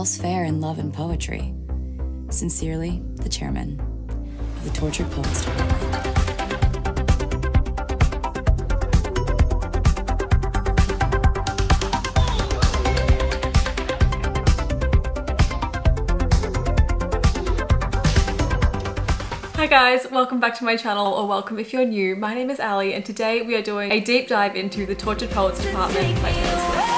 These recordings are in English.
all's fair in love and poetry. Sincerely, the chairman of the Tortured Poets Department. Hi guys, welcome back to my channel, or welcome if you're new. My name is Ali and today we are doing a deep dive into the Tortured Poets Department by Taylor Swift.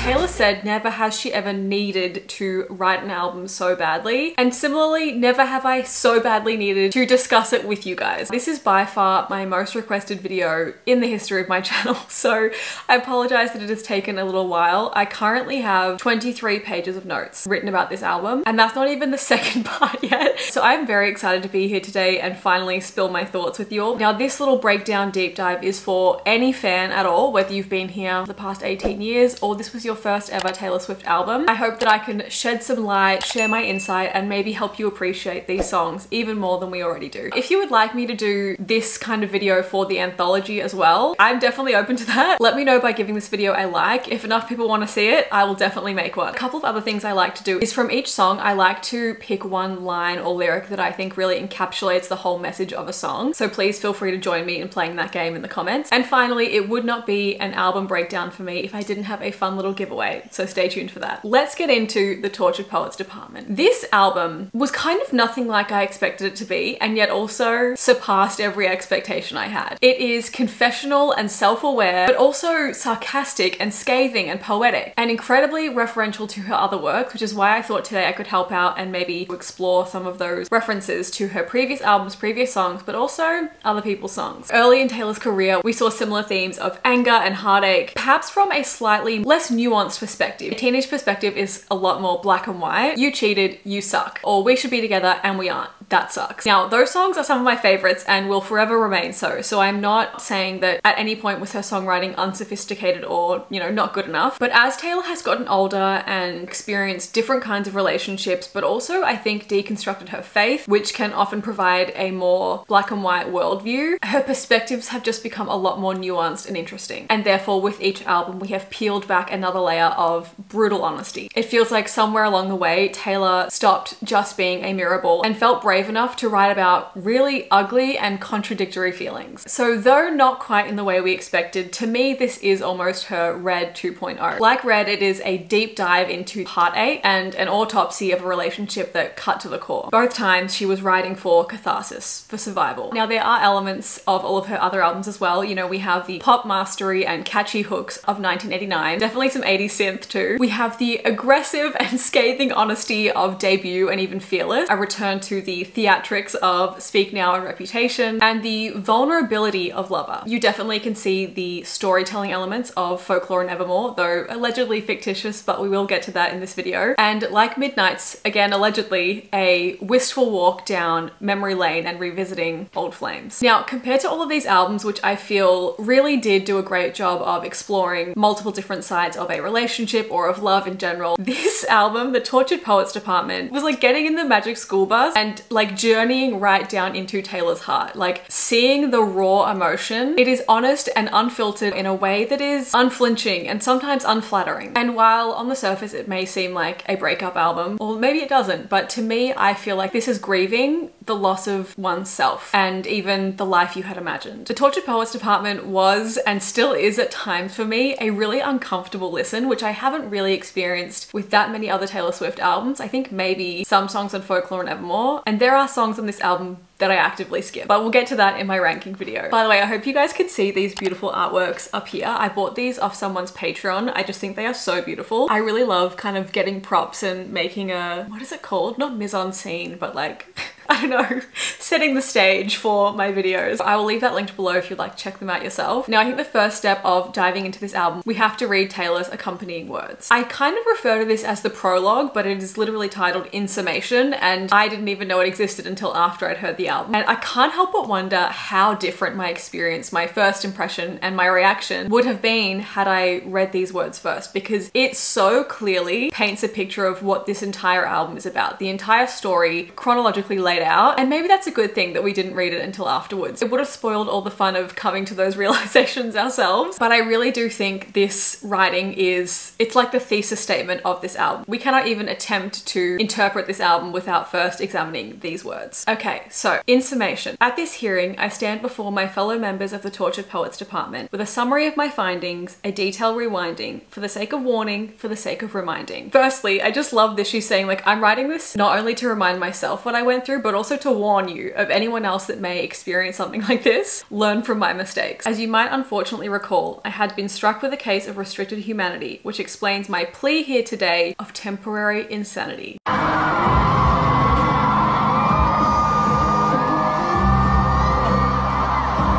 Taylor said never has she ever needed to write an album so badly, and similarly never have I so badly needed to discuss it with you guys. This is by far my most requested video in the history of my channel, so I apologize that it has taken a little while. I currently have 23 pages of notes written about this album, and that's not even the second part yet. So I'm very excited to be here today and finally spill my thoughts with you all. Now this little breakdown deep dive is for any fan at all, whether you've been here for the past 18 years or this was your first ever Taylor Swift album. I hope that I can shed some light, share my insight, and maybe help you appreciate these songs even more than we already do. If you would like me to do this kind of video for the anthology as well, I'm definitely open to that. Let me know by giving this video a like. If enough people want to see it, I will definitely make one. A couple of other things I like to do is from each song, I like to pick one line or lyric that I think really encapsulates the whole message of a song. So please feel free to join me in playing that game in the comments. And finally, it would not be an album breakdown for me if I didn't have a fun little giveaway. So stay tuned for that. Let's get into the Tortured Poets Department. This album was kind of nothing like I expected it to be, and yet also surpassed every expectation I had. It is confessional and self-aware, but also sarcastic and scathing and poetic, and incredibly referential to her other works, which is why I thought today I could help out and maybe explore some of those references to her previous albums, previous songs, but also other people's songs. Early in Taylor's career, we saw similar themes of anger and heartache, perhaps from a slightly less nuanced perspective. A teenage perspective is a lot more black and white. You cheated, you suck. Or we should be together and we aren't. That sucks. Now, those songs are some of my favorites and will forever remain so. So I'm not saying that at any point was her songwriting unsophisticated or, you know, not good enough. But as Taylor has gotten older and experienced different kinds of relationships, but also I think deconstructed her faith, which can often provide a more black and white worldview, her perspectives have just become a lot more nuanced and interesting. And therefore with each album, we have peeled back another layer of brutal honesty. It feels like somewhere along the way, Taylor stopped just being a mirror ball and felt brave enough to write about really ugly and contradictory feelings. So though not quite in the way we expected, to me this is almost her Red 2.0. Like Red, it is a deep dive into heartache and an autopsy of a relationship that cut to the core. Both times she was writing for catharsis, for survival. Now there are elements of all of her other albums as well. You know, we have the pop mastery and catchy hooks of 1989, definitely some 80s synth too. We have the aggressive and scathing honesty of Debut and even Fearless, a return to the theatrics of Speak Now and Reputation, and the vulnerability of Lover. You definitely can see the storytelling elements of Folklore and Evermore, though allegedly fictitious, but we will get to that in this video. And like Midnight's, again allegedly, a wistful walk down memory lane and revisiting old flames. Now, compared to all of these albums, which I feel really did do a great job of exploring multiple different sides of a relationship or of love in general, this album, the Tortured Poets Department, was like getting in the Magic School Bus and like journeying right down into Taylor's heart. Like seeing the raw emotion, it is honest and unfiltered in a way that is unflinching and sometimes unflattering. And while on the surface it may seem like a breakup album, or maybe it doesn't, but to me I feel like this is grieving the loss of oneself and even the life you had imagined. The Tortured Poets Department was and still is at times for me a really uncomfortable listen, which I haven't really experienced with that many other Taylor Swift albums. I think maybe some songs on Folklore and Evermore, and there are songs on this album that I actively skip, but we'll get to that in my ranking video. By the way, I hope you guys could see these beautiful artworks up here. I bought these off someone's Patreon. I just think they are so beautiful. I really love kind of getting props and making a, what is it called? Not mise-en-scene, but like, I don't know, setting the stage for my videos. I will leave that linked below if you'd like to check them out yourself. Now, I think the first step of diving into this album, we have to read Taylor's accompanying words. I kind of refer to this as the prologue, but it is literally titled In Summation, and I didn't even know it existed until after I'd heard the album. And I can't help but wonder how different my experience, my first impression, and my reaction would have been had I read these words first, because it so clearly paints a picture of what this entire album is about. The entire story chronologically laid laid out. And maybe that's a good thing that we didn't read it until afterwards. It would have spoiled all the fun of coming to those realizations ourselves. But I really do think this writing it's like the thesis statement of this album. We cannot even attempt to interpret this album without first examining these words. Okay, so in summation, at this hearing, I stand before my fellow members of the Tortured Poets Department with a summary of my findings, a detailed rewinding, for the sake of warning, for the sake of reminding. Firstly, I just love this. She's saying like, I'm writing this not only to remind myself what I went through, but also to warn you of anyone else that may experience something like this. Learn from my mistakes. As you might unfortunately recall, I had been struck with a case of restricted humanity, which explains my plea here today of temporary insanity.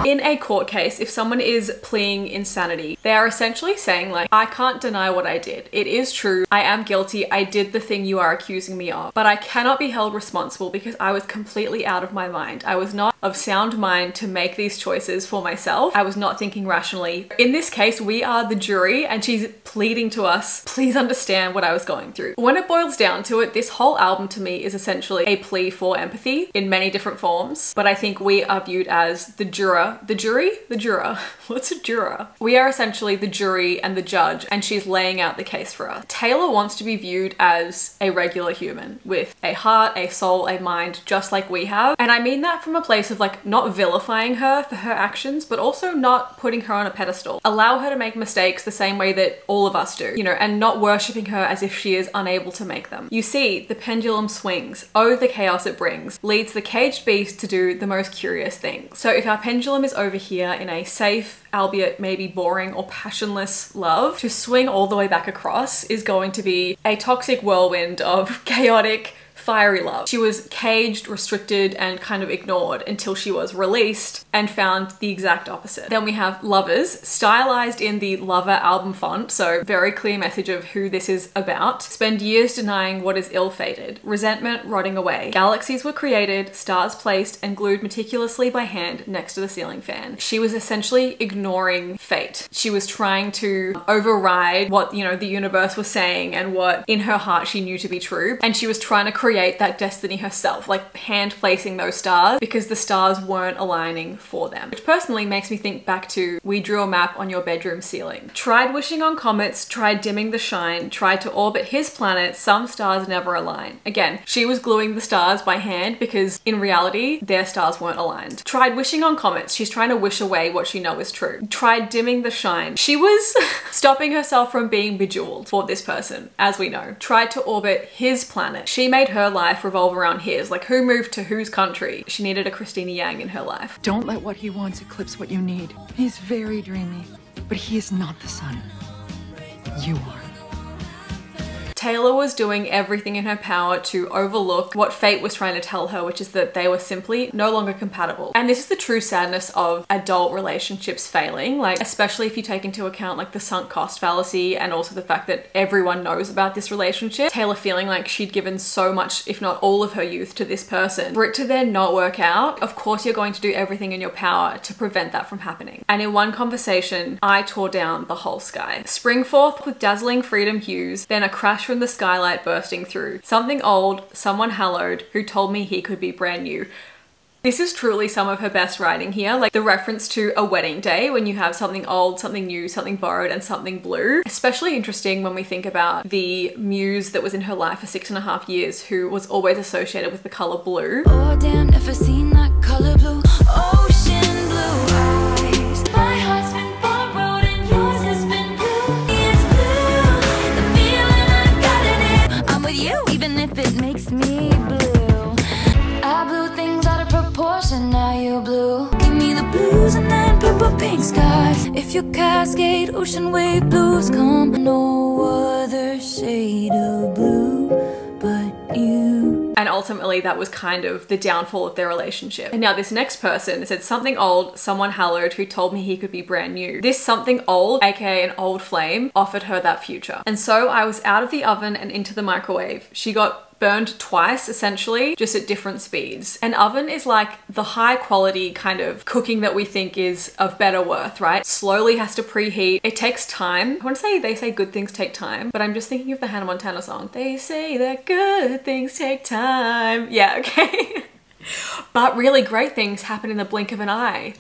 In a court case, if someone is pleading insanity, they are essentially saying like, I can't deny what I did. It is true. I am guilty. I did the thing you are accusing me of, but I cannot be held responsible because I was completely out of my mind. I was not of sound mind to make these choices for myself. I was not thinking rationally. In this case, we are the jury and she's pleading to us, please understand what I was going through. When it boils down to it, this whole album to me is essentially a plea for empathy in many different forms, but I think we are viewed as the juror. The jury? The juror. What's a juror? We are essentially the jury and the judge, and she's laying out the case for us. Taylor wants to be viewed as a regular human with a heart, a soul, a mind, just like we have. And I mean that from a place of like not vilifying her for her actions, but also not putting her on a pedestal. Allow her to make mistakes the same way that all of us do, you know, and not worshipping her as if she is unable to make them. You see, the pendulum swings. Oh, the chaos it brings. Leads the caged beast to do the most curious things. So if our pendulum is over here in a safe, albeit maybe boring or passionless love, to swing all the way back across is going to be a toxic whirlwind of chaotic, fiery love. She was caged, restricted, and kind of ignored until she was released and found the exact opposite. Then we have Lovers, stylized in the Lover album font, so very clear message of who this is about. Spend years denying what is ill-fated. Resentment rotting away. Galaxies were created, stars placed and glued meticulously by hand next to the ceiling fan. She was essentially ignoring fate. She was trying to override what, you know, the universe was saying and what in her heart she knew to be true. And she was trying to create that destiny herself, like hand placing those stars because the stars weren't aligning for them. Which personally makes me think back to we drew a map on your bedroom ceiling. Tried wishing on comets, tried dimming the shine, tried to orbit his planet, some stars never align. Again, she was gluing the stars by hand because in reality, their stars weren't aligned. Tried wishing on comets, she's trying to wish away what she knows is true. Tried dimming the shine. She was stopping herself from being bejeweled for this person, as we know. Tried to orbit his planet. She made her life revolve around his, like who moved to whose country. She needed a Christina Yang in her life. Don't let what he wants eclipse what you need. He's very dreamy, but he is not the sun. You are. Taylor was doing everything in her power to overlook what fate was trying to tell her, which is that they were simply no longer compatible. And this is the true sadness of adult relationships failing, like especially if you take into account like the sunk cost fallacy and also the fact that everyone knows about this relationship. Taylor feeling like she'd given so much, if not all of her youth to this person. For it to then not work out, of course you're going to do everything in your power to prevent that from happening. And in one conversation, I tore down the whole sky. Spring forth with dazzling freedom hues, then a crash from the skylight bursting through. Something old, someone hallowed, who told me he could be brand new. This is truly some of her best writing here, like the reference to a wedding day when you have something old, something new, something borrowed, and something blue. Especially interesting when we think about the muse that was in her life for 6.5 years, who was always associated with the color blue. Oh damn, never seen that color blue. Ocean blue eyes. My heart's been borrowed and yours has been blue. It's blue, the feeling I got in it. I'm with you, even if it makes me blue. I blew things out of proportion, now you blue. Give me the blues and then purple pink skies. If you cascade ocean wave blues come, no other shade of blue but you. And ultimately that was kind of the downfall of their relationship. And now this next person said something old, someone hallowed, who told me he could be brand new. This something old, aka an old flame, offered her that future. And so I was out of the oven and into the microwave. She got burned twice, essentially, just at different speeds. An oven is like the high quality kind of cooking that we think is of better worth, right? Slowly has to preheat. It takes time. I want to say they say good things take time, but I'm just thinking of the Hannah Montana song. They say that good things take time. Yeah, okay. But really great things happen in the blink of an eye.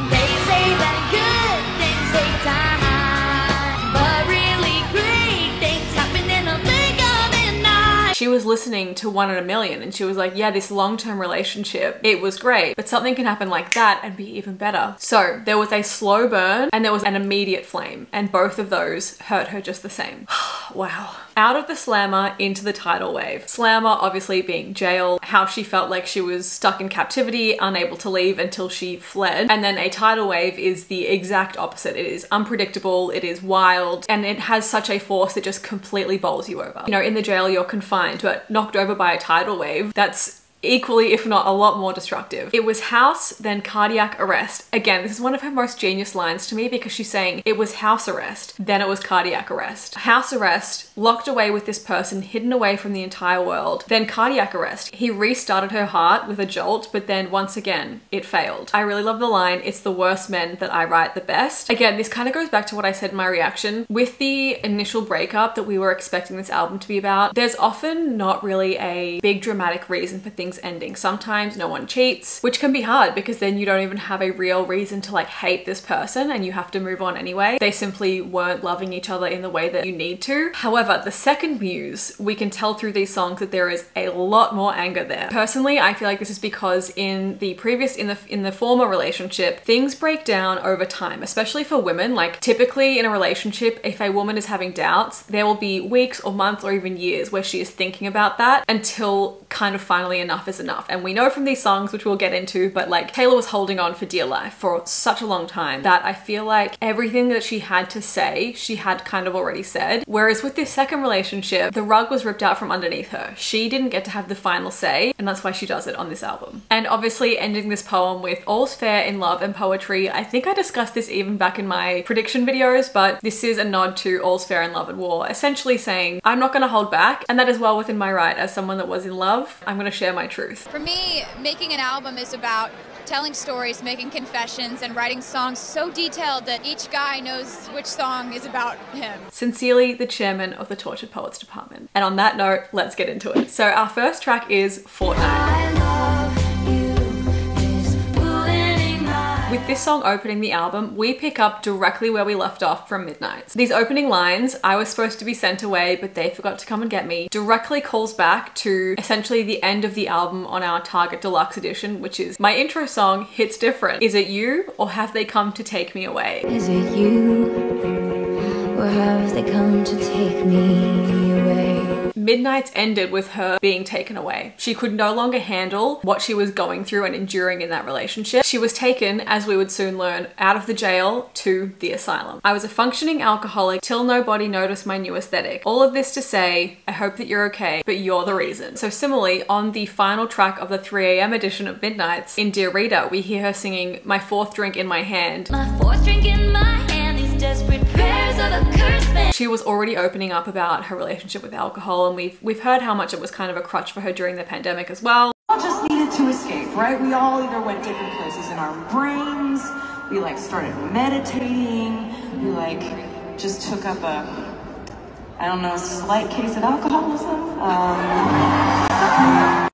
They say that good things take time, but really great things happen in the blink of an eye. She was listening to 1 in a Million and she was like, yeah, this long-term relationship, it was great, but something can happen like that and be even better. So there was a slow burn and there was an immediate flame, and both of those hurt her just the same. Wow. Out of the slammer into the tidal wave. Slammer obviously being jail, how she felt like she was stuck in captivity, unable to leave until she fled. And then a tidal wave is the exact opposite. It is unpredictable, it is wild, and it has such a force that just completely bowls you over. You know, in the jail you're confined, but knocked over by a tidal wave, that's equally, if not a lot more destructive. It was house, then cardiac arrest. Again, this is one of her most genius lines to me because she's saying it was house arrest, then it was cardiac arrest. House arrest, locked away with this person, hidden away from the entire world, then cardiac arrest. He restarted her heart with a jolt, but then once again, it failed. I really love the line, it's the worst men that I write the best. Again, this kind of goes back to what I said in my reaction. With the initial breakup that we were expecting this album to be about, there's often not really a big dramatic reason for things ending. Sometimes no one cheats, which can be hard because then you don't even have a real reason to like hate this person and you have to move on anyway. They simply weren't loving each other in the way that you need to. However, the second muse, we can tell through these songs that there is a lot more anger there. Personally, I feel like this is because in the former relationship, things break down over time, especially for women. Like typically in a relationship, if a woman is having doubts, there will be weeks or months or even years where she is thinking about that until kind of finally enough is enough. And we know from these songs, which we'll get into, but like Taylor was holding on for dear life for such a long time that I feel like everything that she had to say, she had kind of already said. Whereas with this second relationship, the rug was ripped out from underneath her. She didn't get to have the final say, and that's why she does it on this album. And obviously ending this poem with all's fair in love and poetry. I think I discussed this even back in my prediction videos, but this is a nod to all's fair in love and war, essentially saying, I'm not gonna hold back, and that is well within my right as someone that was in love. I'm gonna share my truth. For me, making an album is about telling stories, making confessions, and writing songs so detailed that each guy knows which song is about him. Sincerely, the chairman of the Tortured Poets Department. And on that note, let's get into it. So our first track is Fortnight. With this song opening the album, we pick up directly where we left off from Midnight. These opening lines, I was supposed to be sent away, but they forgot to come and get me, directly calls back to essentially the end of the album on our Target Deluxe edition, which is my intro song, Hits Different. Is it you, or have they come to take me away? Is it you, or have they come to take me away? Midnight's ended with her being taken away. She could no longer handle what she was going through and enduring in that relationship. She was taken, as we would soon learn, out of the jail to the asylum. I was a functioning alcoholic till nobody noticed my new aesthetic. All of this to say, I hope that you're okay, but you're the reason. So similarly, on the final track of the 3 AM edition of Midnight's, in Dear Reader, we hear her singing My Fourth Drink in My Hand. My fourth drink in my hand, these desperate prayers of a cursed man. She was already opening up about her relationship with alcohol, and we've heard how much it was kind of a crutch for her during the pandemic as well. All just needed to escape, right? We all either went different places in our brains, we like started meditating, we like just took up a slight case of alcoholism.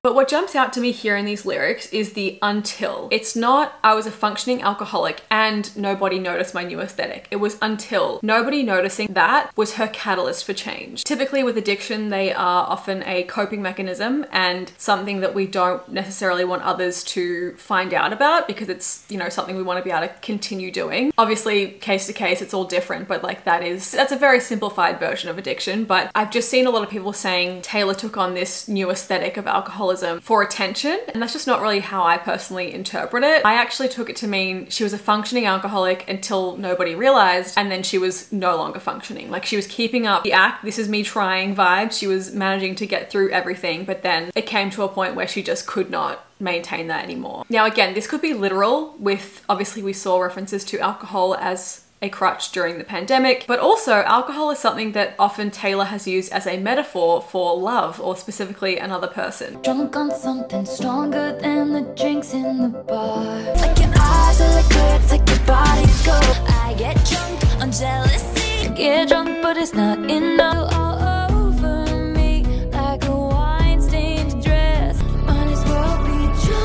But what jumps out to me here in these lyrics is the until. It's not, I was a functioning alcoholic and nobody noticed my new aesthetic. It was until. Nobody noticing that was her catalyst for change. Typically with addiction, they are often a coping mechanism and something that we don't necessarily want others to find out about because it's, you know, something we want to be able to continue doing. Obviously, case to case, it's all different, but like that's a very simplified version of addiction. But I've just seen a lot of people saying Taylor took on this new aesthetic of alcoholism for attention, and that's just not really how I personally interpret it. I actually took it to mean she was a functioning alcoholic until nobody realized, and then she was no longer functioning. Like she was keeping up the act, this is me trying vibe. She was managing to get through everything, but then it came to a point where she just could not maintain that anymore. Now again, this could be literal with, obviously we saw references to alcohol as a crutch during the pandemic, but also alcohol is something that often Taylor has used as a metaphor for love, or specifically another person. Drunk on something stronger than the drinks in the bar. It's like your eyes are liquid, it's like your body's gold. I get drunk on jealousy. I get drunk, but it's not enough. All over me like a wine-stained dress. Might as well be drunk.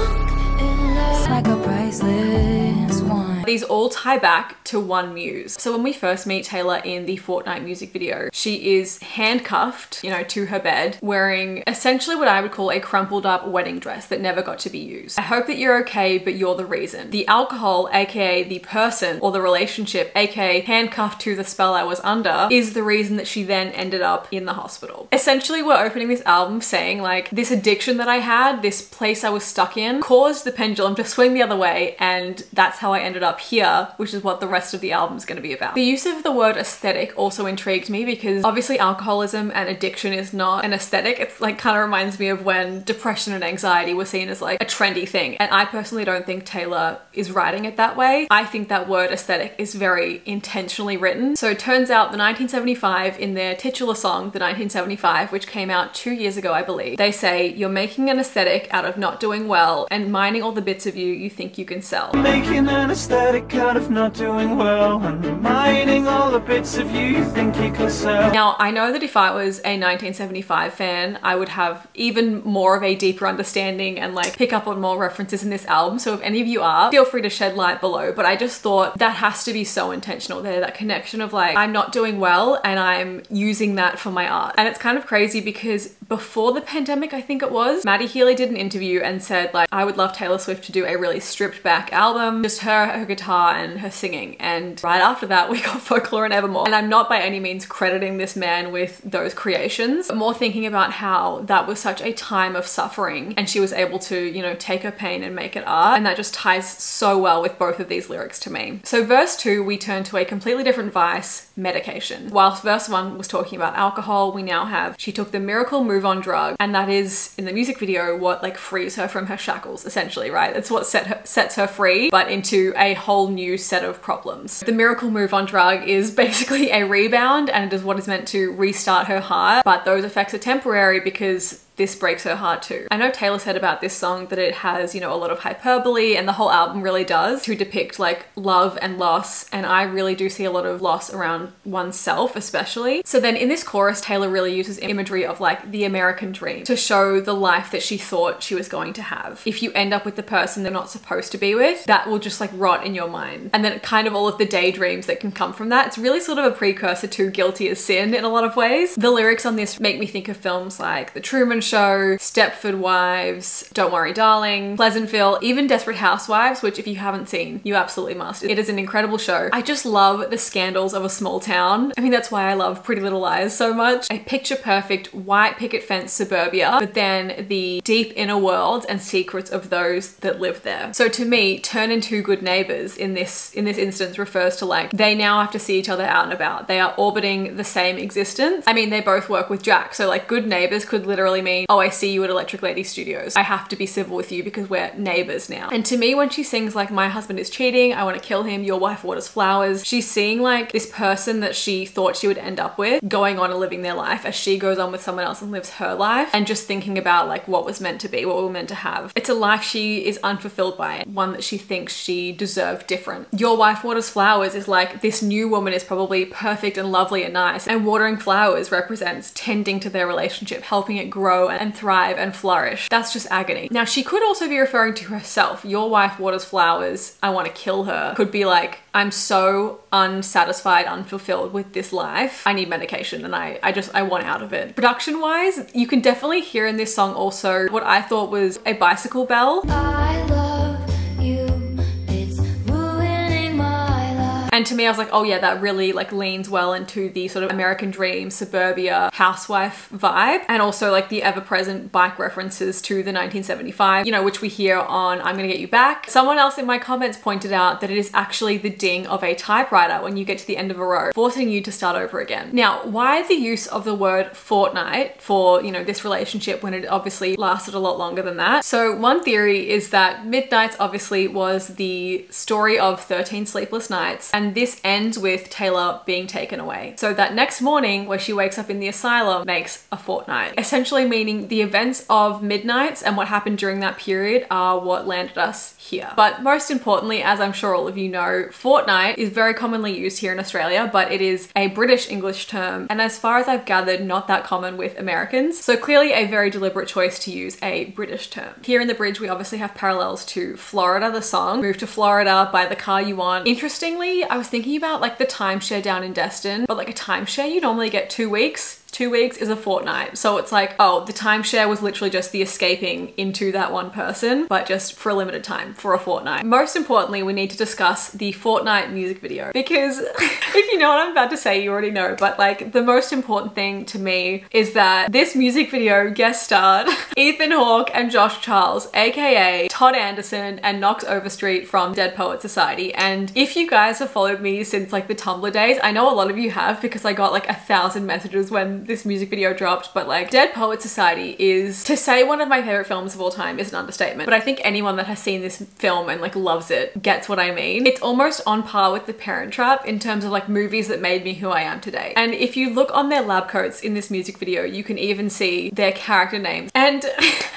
these all tie back to one muse. So when we first meet Taylor in the Fortnight music video, she is handcuffed, you know, to her bed, wearing essentially what I would call a crumpled up wedding dress that never got to be used. I hope that you're okay, but you're the reason. The alcohol, aka the person or the relationship, aka handcuffed to the spell I was under, is the reason that she then ended up in the hospital. Essentially, we're opening this album saying like, this addiction that I had, this place I was stuck in, caused the pendulum to swing the other way, and that's how I ended up here, which is what the rest of the album is going to be about. The use of the word aesthetic also intrigued me because obviously alcoholism and addiction is not an aesthetic. It's like kind of reminds me of when depression and anxiety were seen as like a trendy thing. And I personally don't think Taylor is writing it that way. I think that word aesthetic is very intentionally written. So it turns out the 1975, in their titular song, the 1975, which came out 2 years ago, I believe, they say, you're making an aesthetic out of not doing well and mining all the bits of you think you can sell. Making an aesthetic out of not doing well and mining all the bits of you think you can sell. Now, I know that if I was a 1975 fan, I would have even more of a deeper understanding and like pick up on more references in this album. So if any of you are, feel free to shed light below. But I just thought that has to be so intentional there, that connection of like, I'm not doing well and I'm using that for my art. And it's kind of crazy because before the pandemic, I think it was, Maddie Healy did an interview and said like, I would love Taylor Swift to do a really stripped back album, just her guitar and her singing. And right after that, we got Folklore and Evermore. And I'm not by any means crediting this man with those creations, but more thinking about how that was such a time of suffering and she was able to, you know, take her pain and make it art. And that just ties so well with both of these lyrics to me. So verse 2, we turn to a completely different vice, medication. Whilst verse 1 was talking about alcohol, we now have, she took the miracle move on drug, and that is in the music video what like frees her from her shackles, essentially, right? It's what sets her free, but into a whole new set of problems. The miracle move on drug is basically a rebound, and it is what is meant to restart her heart, but those effects are temporary because this breaks her heart too. I know Taylor said about this song that it has, you know, a lot of hyperbole, and the whole album really does, to depict like love and loss, and I really do see a lot of loss around oneself especially. So then in this chorus, Taylor really uses imagery of like the American dream to show the life that she thought she was going to have. If you end up with the person they're not supposed to be with, that will just like rot in your mind. And then kind of all of the daydreams that can come from that. It's really sort of a precursor to Guilty as Sin in a lot of ways. The lyrics on this make me think of films like The Truman Show, Stepford Wives, Don't Worry Darling, Pleasantville, even Desperate Housewives, which if you haven't seen, you absolutely must. It is an incredible show. I just love the scandals of a small town. I mean, that's why I love Pretty Little Liars so much. A picture perfect white picket fence suburbia, but then the deep inner worlds and secrets of those that live there. So to me, Turn into Good Neighbors in this instance refers to like, they now have to see each other out and about. They are orbiting the same existence. I mean, they both work with Jack. So like good neighbors could literally mean, oh, I see you at Electric Lady Studios. I have to be civil with you because we're neighbors now. And to me, when she sings like, my husband is cheating, I want to kill him, your wife waters flowers, she's seeing like this person that she thought she would end up with going on and living their life as she goes on with someone else and lives her life, and just thinking about like what was meant to be, what we were meant to have. It's a life she is unfulfilled by, one that she thinks she deserved different. Your wife waters flowers is like, this new woman is probably perfect and lovely and nice, and watering flowers represents tending to their relationship, helping it grow and thrive and flourish. That's just agony. Now, she could also be referring to herself. Your wife waters flowers, I want to kill her. Could be like, I'm so unsatisfied, unfulfilled with this life. I need medication and I want out of it. Production wise, you can definitely hear in this song also what I thought was a bicycle bell. I love you, it's ruining my life. And to me, I was like, oh yeah, that really like leans well into the sort of American dream, suburbia, housewife vibe. And also like the ever-present bike references to the 1975, you know, which we hear on I'm Gonna Get You Back. Someone else in my comments pointed out that it is actually the ding of a typewriter when you get to the end of a row, forcing you to start over again. Now, why the use of the word fortnight for, you know, this relationship when it obviously lasted a lot longer than that? So one theory is that Midnights obviously was the story of 13 sleepless nights, and and this ends with Taylor being taken away. So that next morning where she wakes up in the asylum makes a fortnight, essentially meaning the events of Midnights and what happened during that period are what landed us here. But most importantly, as I'm sure all of you know, fortnight is very commonly used here in Australia, but it is a British English term, and as far as I've gathered, not that common with Americans. So clearly a very deliberate choice to use a British term. Here in the bridge, we obviously have parallels to Florida, the song, Move to Florida, Buy the Car You Want. Interestingly, I was thinking about like the timeshare down in Destin, but like a timeshare, you normally get 2 weeks. 2 weeks is a fortnight. So it's like, oh, the timeshare was literally just the escaping into that one person, but just for a limited time, for a fortnight. Most importantly, we need to discuss the Fortnight music video, because if you know what I'm about to say, you already know, but like the most important thing to me is that this music video guest starred Ethan Hawke and Josh Charles, aka Todd Anderson and Knox Overstreet from Dead Poets Society. And if you guys have followed me since like the Tumblr days, I know a lot of you have, because I got like 1,000 messages when this music video dropped, but like Dead Poets Society is, to say one of my favorite films of all time is an understatement, but I think anyone that has seen this film and like loves it gets what I mean. It's almost on par with The Parent Trap in terms of like movies that made me who I am today. And if you look on their lab coats in this music video, you can even see their character names. And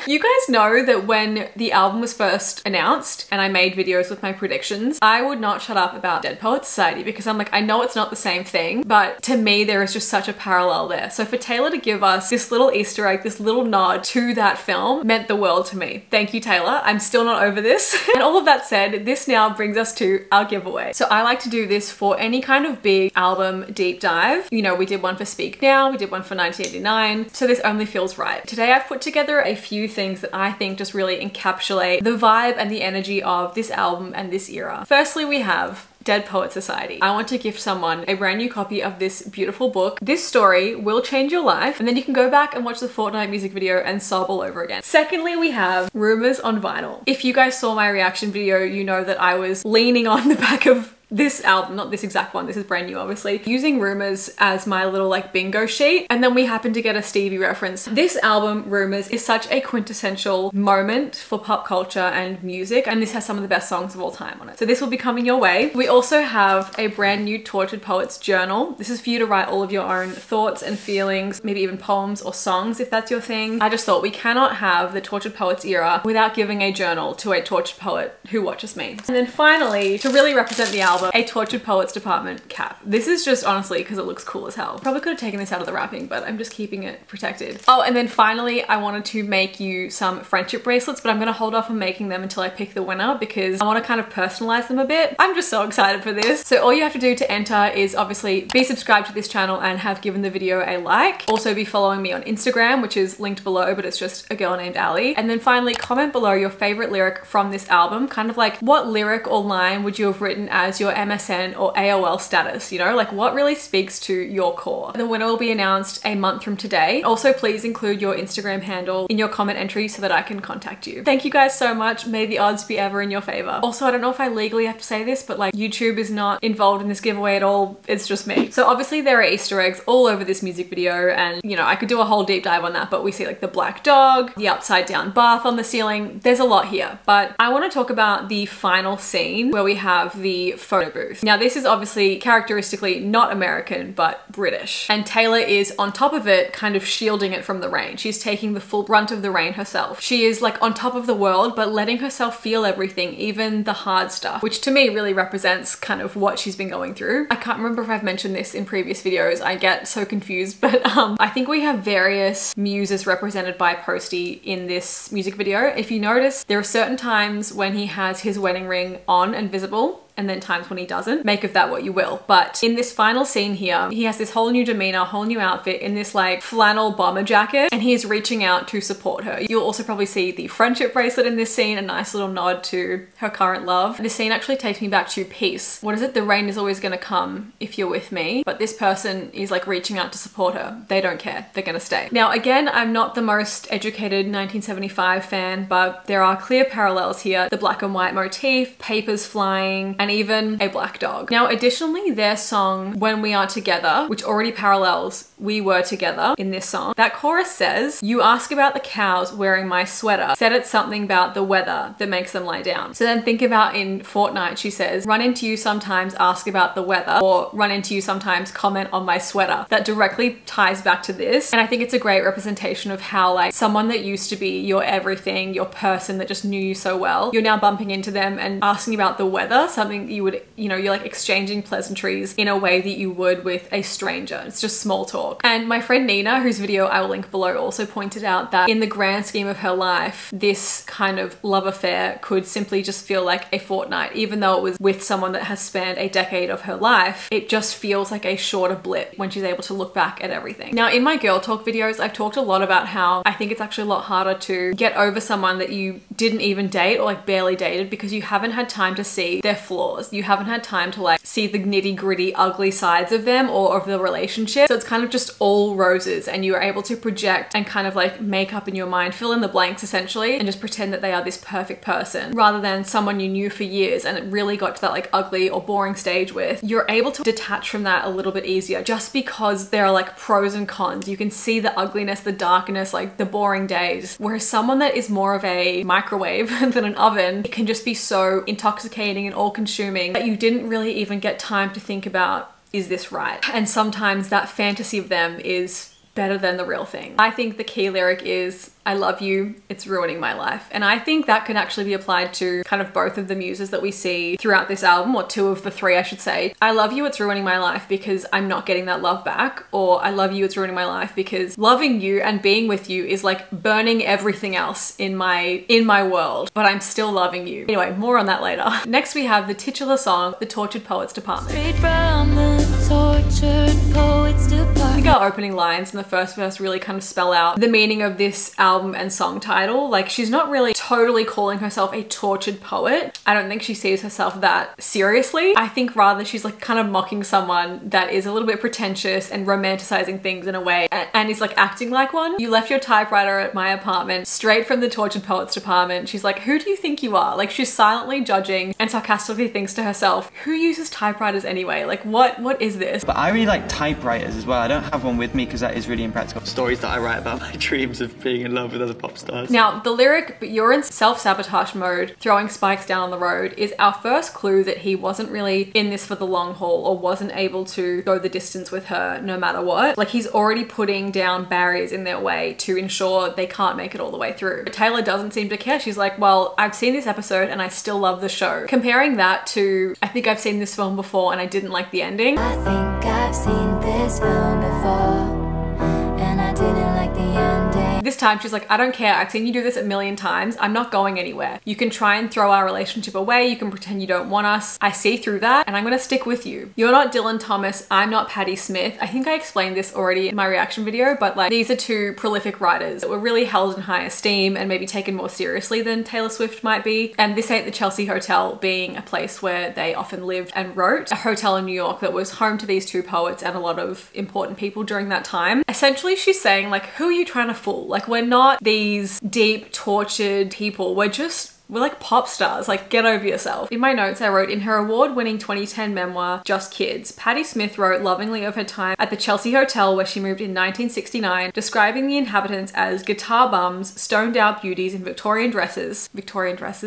you guys know that when the album was first announced and I made videos with my predictions, I would not shut up about Dead Poets Society, because I'm like, I know it's not the same thing, but to me there is just such a parallel there. So for Taylor to give us this little Easter egg, this little nod to that film meant the world to me. Thank you, Taylor. I'm still not over this. And all of that said, this now brings us to our giveaway. So I like to do this for any kind of big album deep dive. You know, we did one for Speak Now, we did one for 1989, so this only feels right. Today I've put together a few things that I think just really encapsulate the vibe and the energy of this album and this era. Firstly, we have Dead Poets Society. I want to gift someone a brand new copy of this beautiful book. This story will change your life, and then you can go back and watch the Fortnite music video and sob all over again. Secondly, we have Rumours on vinyl. If you guys saw my reaction video, you know that I was leaning on the back of this album, not this exact one, this is brand new obviously, using Rumours as my little like bingo sheet, and then we happened to get a Stevie reference. This album, Rumours, is such a quintessential moment for pop culture and music, and this has some of the best songs of all time on it. So this will be coming your way. We also have a brand new Tortured Poets journal. This is for you to write all of your own thoughts and feelings, maybe even poems or songs if that's your thing. I just thought we cannot have the Tortured Poets era without giving a journal to a tortured poet who watches me. And then finally, to really represent the album, a Tortured Poets Department cap. This is just honestly because it looks cool as hell. Probably could have taken this out of the wrapping, but I'm just keeping it protected. Oh, and then finally, I wanted to make you some friendship bracelets, but I'm gonna hold off on making them until I pick the winner because I want to kind of personalize them a bit. I'm just so excited for this. So all you have to do to enter is obviously be subscribed to this channel and have given the video a like. Also be following me on Instagram, which is linked below, but it's just a girl named Ali. And then finally, comment below your favorite lyric from this album, kind of like what lyric or line would you have written as your MSN or AOL status, you know, like what really speaks to your core. The winner will be announced a month from today. Also, please include your Instagram handle in your comment entry so that I can contact you. Thank you guys so much. May the odds be ever in your favor. Also, I don't know if I legally have to say this, but like YouTube is not involved in this giveaway at all. It's just me. So obviously there are Easter eggs all over this music video, and you know, I could do a whole deep dive on that, but we see like the black dog, the upside down bath on the ceiling. There's a lot here, but I want to talk about the final scene where we have the photo booth. Now this is obviously characteristically not American, but British. And Taylor is on top of it, kind of shielding it from the rain. She's taking the full brunt of the rain herself. She is like on top of the world, but letting herself feel everything, even the hard stuff, which to me really represents kind of what she's been going through. I can't remember if I've mentioned this in previous videos. I get so confused, but I think we have various muses represented by Posty in this music video. If you notice, there are certain times when he has his wedding ring on and visible, and then times when he doesn't. Make of that what you will. But in this final scene here, he has this whole new demeanor, whole new outfit in this like flannel bomber jacket, and he is reaching out to support her. You'll also probably see the friendship bracelet in this scene, a nice little nod to her current love. This scene actually takes me back to Peace. What is it? The rain is always gonna come if you're with me. But this person is like reaching out to support her. They don't care. They're gonna stay. Now again, I'm not the most educated 1975 fan, but there are clear parallels here. The black and white motif, papers flying, and even a black dog. Now, additionally, their song When We Are Together, which already parallels we were together in this song. That chorus says, "You ask about the cows wearing my sweater, said it's something about the weather that makes them lie down." So then think about in Fortnight, she says, "Run into you sometimes, ask about the weather," or "Run into you sometimes, comment on my sweater." That directly ties back to this. And I think it's a great representation of how like someone that used to be your everything, your person that just knew you so well, you're now bumping into them and asking about the weather, something that you would, you know, you're like exchanging pleasantries in a way that you would with a stranger. It's just small talk. And my friend Nina, whose video I will link below, also pointed out that in the grand scheme of her life, this kind of love affair could simply just feel like a fortnight. Even though it was with someone that has spanned a decade of her life, it just feels like a shorter blip when she's able to look back at everything. Now, in my girl talk videos, I've talked a lot about how I think it's actually a lot harder to get over someone that you didn't even date or like barely dated because you haven't had time to see their flaws. You haven't had time to like see the nitty gritty ugly sides of them or of the relationship. So it's kind of just all roses and you are able to project and kind of like make up in your mind, fill in the blanks essentially, and just pretend that they are this perfect person rather than someone you knew for years and it really got to that like ugly or boring stage with. You're able to detach from that a little bit easier just because there are like pros and cons. You can see the ugliness, the darkness, like the boring days. Whereas someone that is more of a microwave than an oven, it can just be so intoxicating and all-consuming that you didn't really even get time to think about, is this right? And sometimes that fantasy of them is better than the real thing. I think the key lyric is, "I love you, it's ruining my life." And I think that can actually be applied to kind of both of the muses that we see throughout this album, or two of the three, I should say. I love you, it's ruining my life because I'm not getting that love back. Or I love you, it's ruining my life because loving you and being with you is like burning everything else in my world, but I'm still loving you. Anyway, more on that later. Next we have the titular song, The Tortured Poets Department. Straight from the tortured poets department. I think our opening lines in the first verse really kind of spell out the meaning of this album and song title. Like, she's not really totally calling herself a tortured poet. I don't think she sees herself that seriously. I think rather she's like kind of mocking someone that is a little bit pretentious and romanticizing things in a way and is like acting like one. "You left your typewriter at my apartment, straight from the tortured poets department." She's like, who do you think you are? Like, she's silently judging and sarcastically thinks to herself, who uses typewriters anyway? Like, what is this? But I really like typewriters as well. I don't have one with me because that is really impractical. Stories that I write about my dreams of being in love with other pop stars. Now, the lyric, "But you're in self-sabotage mode, throwing spikes down on the road," is our first clue that he wasn't really in this for the long haul or wasn't able to go the distance with her no matter what. Like, he's already putting down barriers in their way to ensure they can't make it all the way through. But Taylor doesn't seem to care. She's like, well, I've seen this episode and I still love the show. Comparing that to, I think I've seen this film before and I didn't like the ending. I think I've seen this film before, and I didn't like the ending. This time she's like, I don't care, I've seen you do this a million times, I'm not going anywhere. You can try and throw our relationship away, you can pretend you don't want us, I see through that and I'm gonna stick with you. You're not Dylan Thomas, I'm not Patti Smith. I think I explained this already in my reaction video, but like, these are two prolific writers that were really held in high esteem and maybe taken more seriously than Taylor Swift might be. And this ain't the Chelsea Hotel being a place where they often lived and wrote, a hotel in New York that was home to these two poets and a lot of important people during that time. Essentially, she's saying like, who are you trying to fool? Like, we're not these deep, tortured people. We're like pop stars, like get over yourself. In my notes I wrote, in her award-winning 2010 memoir, Just Kids, Patti Smith wrote lovingly of her time at the Chelsea Hotel where she moved in 1969, describing the inhabitants as guitar bums, stoned out beauties in Victorian dresses,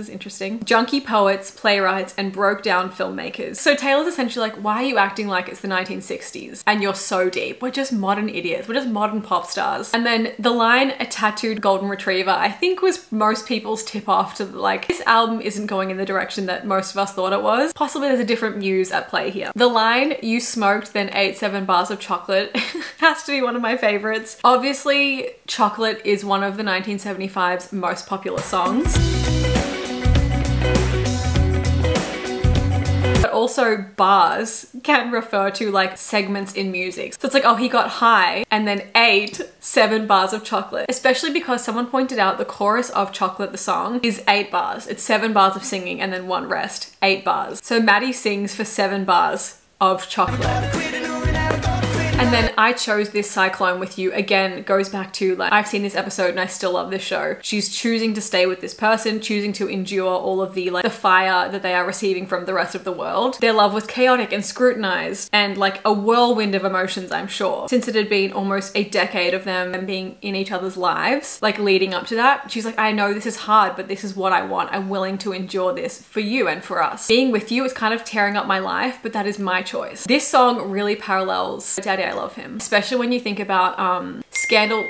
interesting, junkie poets, playwrights, and broke down filmmakers. So Taylor's essentially like, why are you acting like it's the 1960s? And you're so deep. We're just modern idiots. We're just modern pop stars. And then the line, a tattooed golden retriever, I think was most people's tip off to like, this album isn't going in the direction that most of us thought it was. Possibly there's a different muse at play here. The line, you smoked then ate 7 bars of chocolate, has to be one of my favorites. Obviously, Chocolate is one of the 1975's most popular songs. But also bars can refer to like segments in music. So it's like, oh, he got high and then ate 7 bars of chocolate, especially because someone pointed out the chorus of Chocolate, the song, is 8 bars. It's 7 bars of singing and then 1 rest, 8 bars. So Maddie sings for 7 bars of chocolate. And then I chose this Cyclone with you. Again, goes back to like, I've seen this episode and I still love this show. She's choosing to stay with this person, choosing to endure all of the like the fire that they are receiving from the rest of the world. Their love was chaotic and scrutinized and like a whirlwind of emotions, I'm sure. Since it had been almost a decade of them being in each other's lives, like leading up to that, she's like, I know this is hard, but this is what I want. I'm willing to endure this for you and for us. Being with you is kind of tearing up my life, but that is my choice. This song really parallels Daddy, I Love Him, especially when you think about Scandal.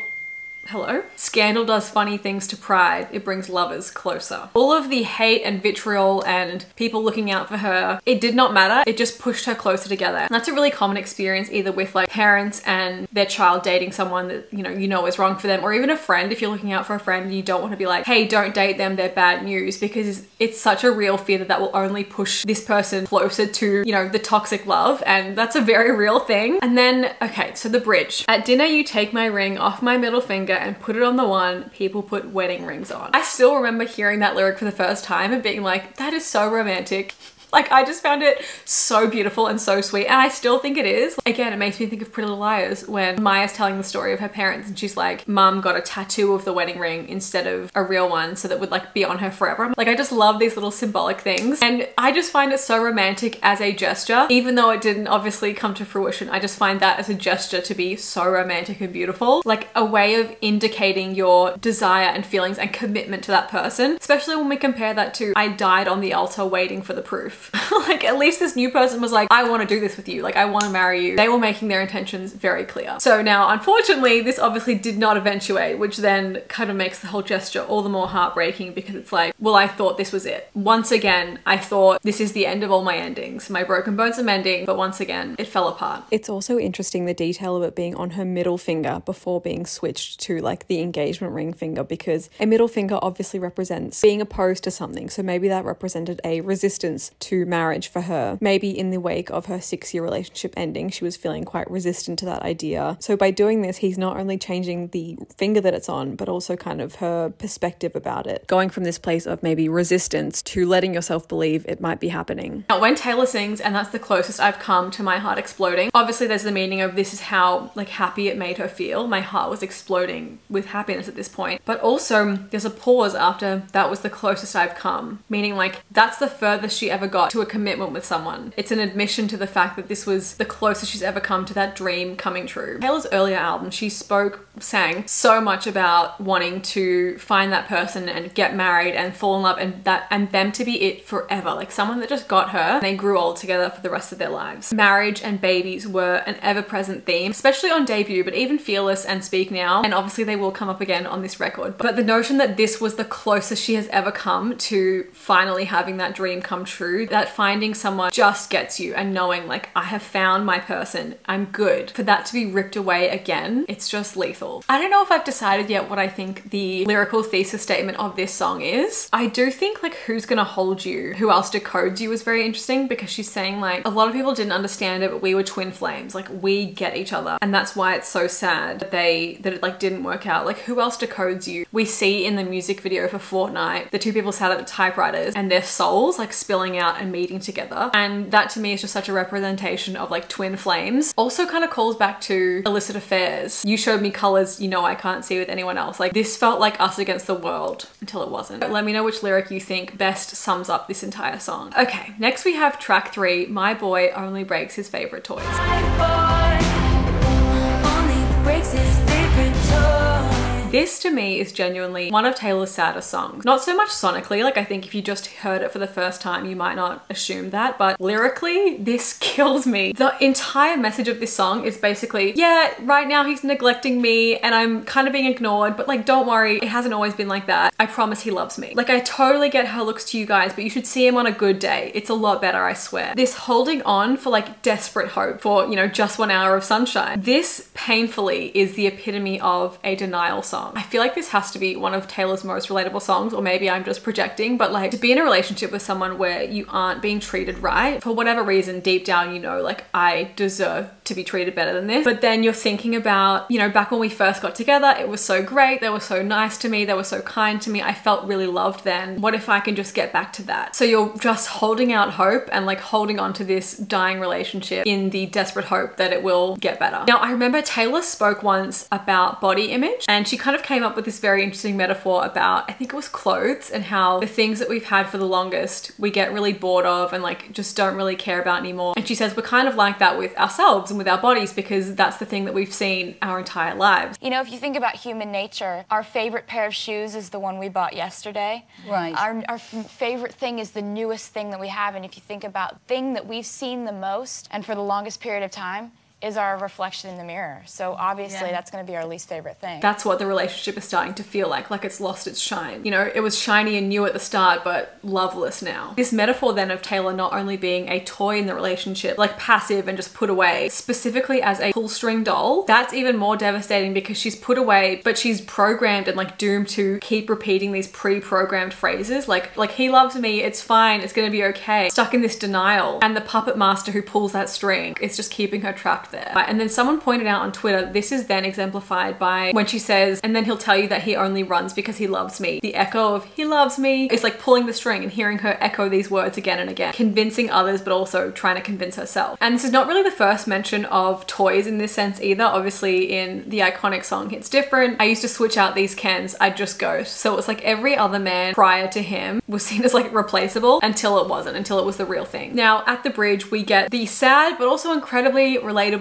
Hello? Scandal does funny things to pride. It brings lovers closer. All of the hate and vitriol and people looking out for her, it did not matter. It just pushed her closer together. And that's a really common experience either with like parents and their child dating someone that you know is wrong for them, or even a friend. If you're looking out for a friend and you don't want to be like, hey, don't date them, they're bad news, because it's such a real fear that that will only push this person closer to, you know, the toxic love. And that's a very real thing. And then, okay, so the bridge. At dinner, you take my ring off my middle finger and put it on the one people put wedding rings on. I still remember hearing that lyric for the first time and being like, that is so romantic. Like, I just found it so beautiful and so sweet, and I still think it is. Again, it makes me think of Pretty Little Liars when Maya's telling the story of her parents and she's like, Mum got a tattoo of the wedding ring instead of a real one so that would like be on her forever. Like, I just love these little symbolic things, and I just find it so romantic as a gesture. Even though it didn't obviously come to fruition, I just find that as a gesture to be so romantic and beautiful. Like a way of indicating your desire and feelings and commitment to that person, especially when we compare that to I died on the altar waiting for the proof. Like, at least this new person was like, I want to do this with you. Like, I want to marry you. They were making their intentions very clear. So now, unfortunately, this obviously did not eventuate, which then kind of makes the whole gesture all the more heartbreaking, because it's like, well, I thought this was it. Once again, I thought this is the end of all my endings. My broken bones are mending, but once again, it fell apart. It's also interesting the detail of it being on her middle finger before being switched to like the engagement ring finger, because a middle finger obviously represents being opposed to something. So maybe that represented a resistance to marriage for her. Maybe in the wake of her 6-year relationship ending, she was feeling quite resistant to that idea. So by doing this, he's not only changing the finger that it's on, but also kind of her perspective about it. Going from this place of maybe resistance to letting yourself believe it might be happening. Now, when Taylor sings, and that's the closest I've come to my heart exploding, obviously there's the meaning of this is how like happy it made her feel. My heart was exploding with happiness at this point. But also there's a pause after that was the closest I've come, meaning like that's the furthest she ever got to a commitment with someone. It's an admission to the fact that this was the closest she's ever come to that dream coming true. Taylor's earlier album, she sang so much about wanting to find that person and get married and fall in love, and them to be it forever. Like someone that just got her and they grew old together for the rest of their lives. Marriage and babies were an ever-present theme, especially on debut, but even Fearless and Speak Now, and obviously they will come up again on this record. But the notion that this was the closest she has ever come to finally having that dream come true, that finding someone just gets you, and knowing like, I have found my person, I'm good, for that to be ripped away again, it's just lethal. I don't know if I've decided yet what I think the lyrical thesis statement of this song is. I do think like who's gonna hold you, who else decodes you is very interesting, because she's saying like a lot of people didn't understand it, but we were twin flames, like we get each other, and that's why it's so sad that it like didn't work out. Like who else decodes you? We see in the music video for Fortnight the two people sat at the typewriters and their souls like spilling out and meeting together, and that to me is just such a representation of like twin flames. Also kind of calls back to illicit affairs. You showed me colors you know I can't see with anyone else. Like this felt like us against the world until it wasn't. Let me know which lyric you think best sums up this entire song. Okay, next we have track 3, My Boy Only Breaks His Favorite Toys. This to me is genuinely one of Taylor's saddest songs. Not so much sonically, like I think if you just heard it for the first time, you might not assume that, but lyrically, this kills me. The entire message of this song is basically, yeah, right now he's neglecting me and I'm kind of being ignored, but like, don't worry, it hasn't always been like that. I promise he loves me. Like I totally get how it looks to you guys, but you should see him on a good day. It's a lot better, I swear. This holding on for like desperate hope for, you know, just 1 hour of sunshine. This painfully is the epitome of a denial song. song. I feel like this has to be one of Taylor's most relatable songs, or maybe I'm just projecting, but like to be in a relationship with someone where you aren't being treated right, for whatever reason, deep down, you know, like I deserve to be treated better than this. But then you're thinking about, you know, back when we first got together, it was so great. They were so nice to me. They were so kind to me. I felt really loved then. What if I can just get back to that? So you're just holding out hope and like holding on to this dying relationship in the desperate hope that it will get better. Now, I remember Taylor spoke once about body image, and she kind of came up with this very interesting metaphor about, I think it was clothes, and how the things that we've had for the longest, we get really bored of and like just don't really care about anymore. And she says we're kind of like that with ourselves and with our bodies, because that's the thing that we've seen our entire lives. You know, if you think about human nature, our favorite pair of shoes is the one we bought yesterday. Right. Our favorite thing is the newest thing that we have, and if you think about thing that we've seen the most and for the longest period of time, is our reflection in the mirror. So obviously that's going to be our least favorite thing. That's what the relationship is starting to feel like it's lost its shine. You know, it was shiny and new at the start, but loveless now. This metaphor then of Taylor not only being a toy in the relationship, like passive and just put away, specifically as a pull string doll, that's even more devastating because she's put away, but she's programmed and like doomed to keep repeating these pre-programmed phrases like he loves me, it's fine, it's gonna be okay, stuck in this denial. And the puppet master who pulls that string is just keeping her trapped there. And then someone pointed out on Twitter, this is then exemplified by when she says, and then he'll tell you that he only runs because he loves me. The echo of he loves me is like pulling the string and hearing her echo these words again and again, convincing others, but also trying to convince herself. And this is not really the first mention of toys in this sense either. Obviously in the iconic song It's Different, I used to switch out these Kens, I'd just ghost. So it was like every other man prior to him was seen as like replaceable until it wasn't, until it was the real thing. Now at the bridge, we get the sad, but also incredibly relatable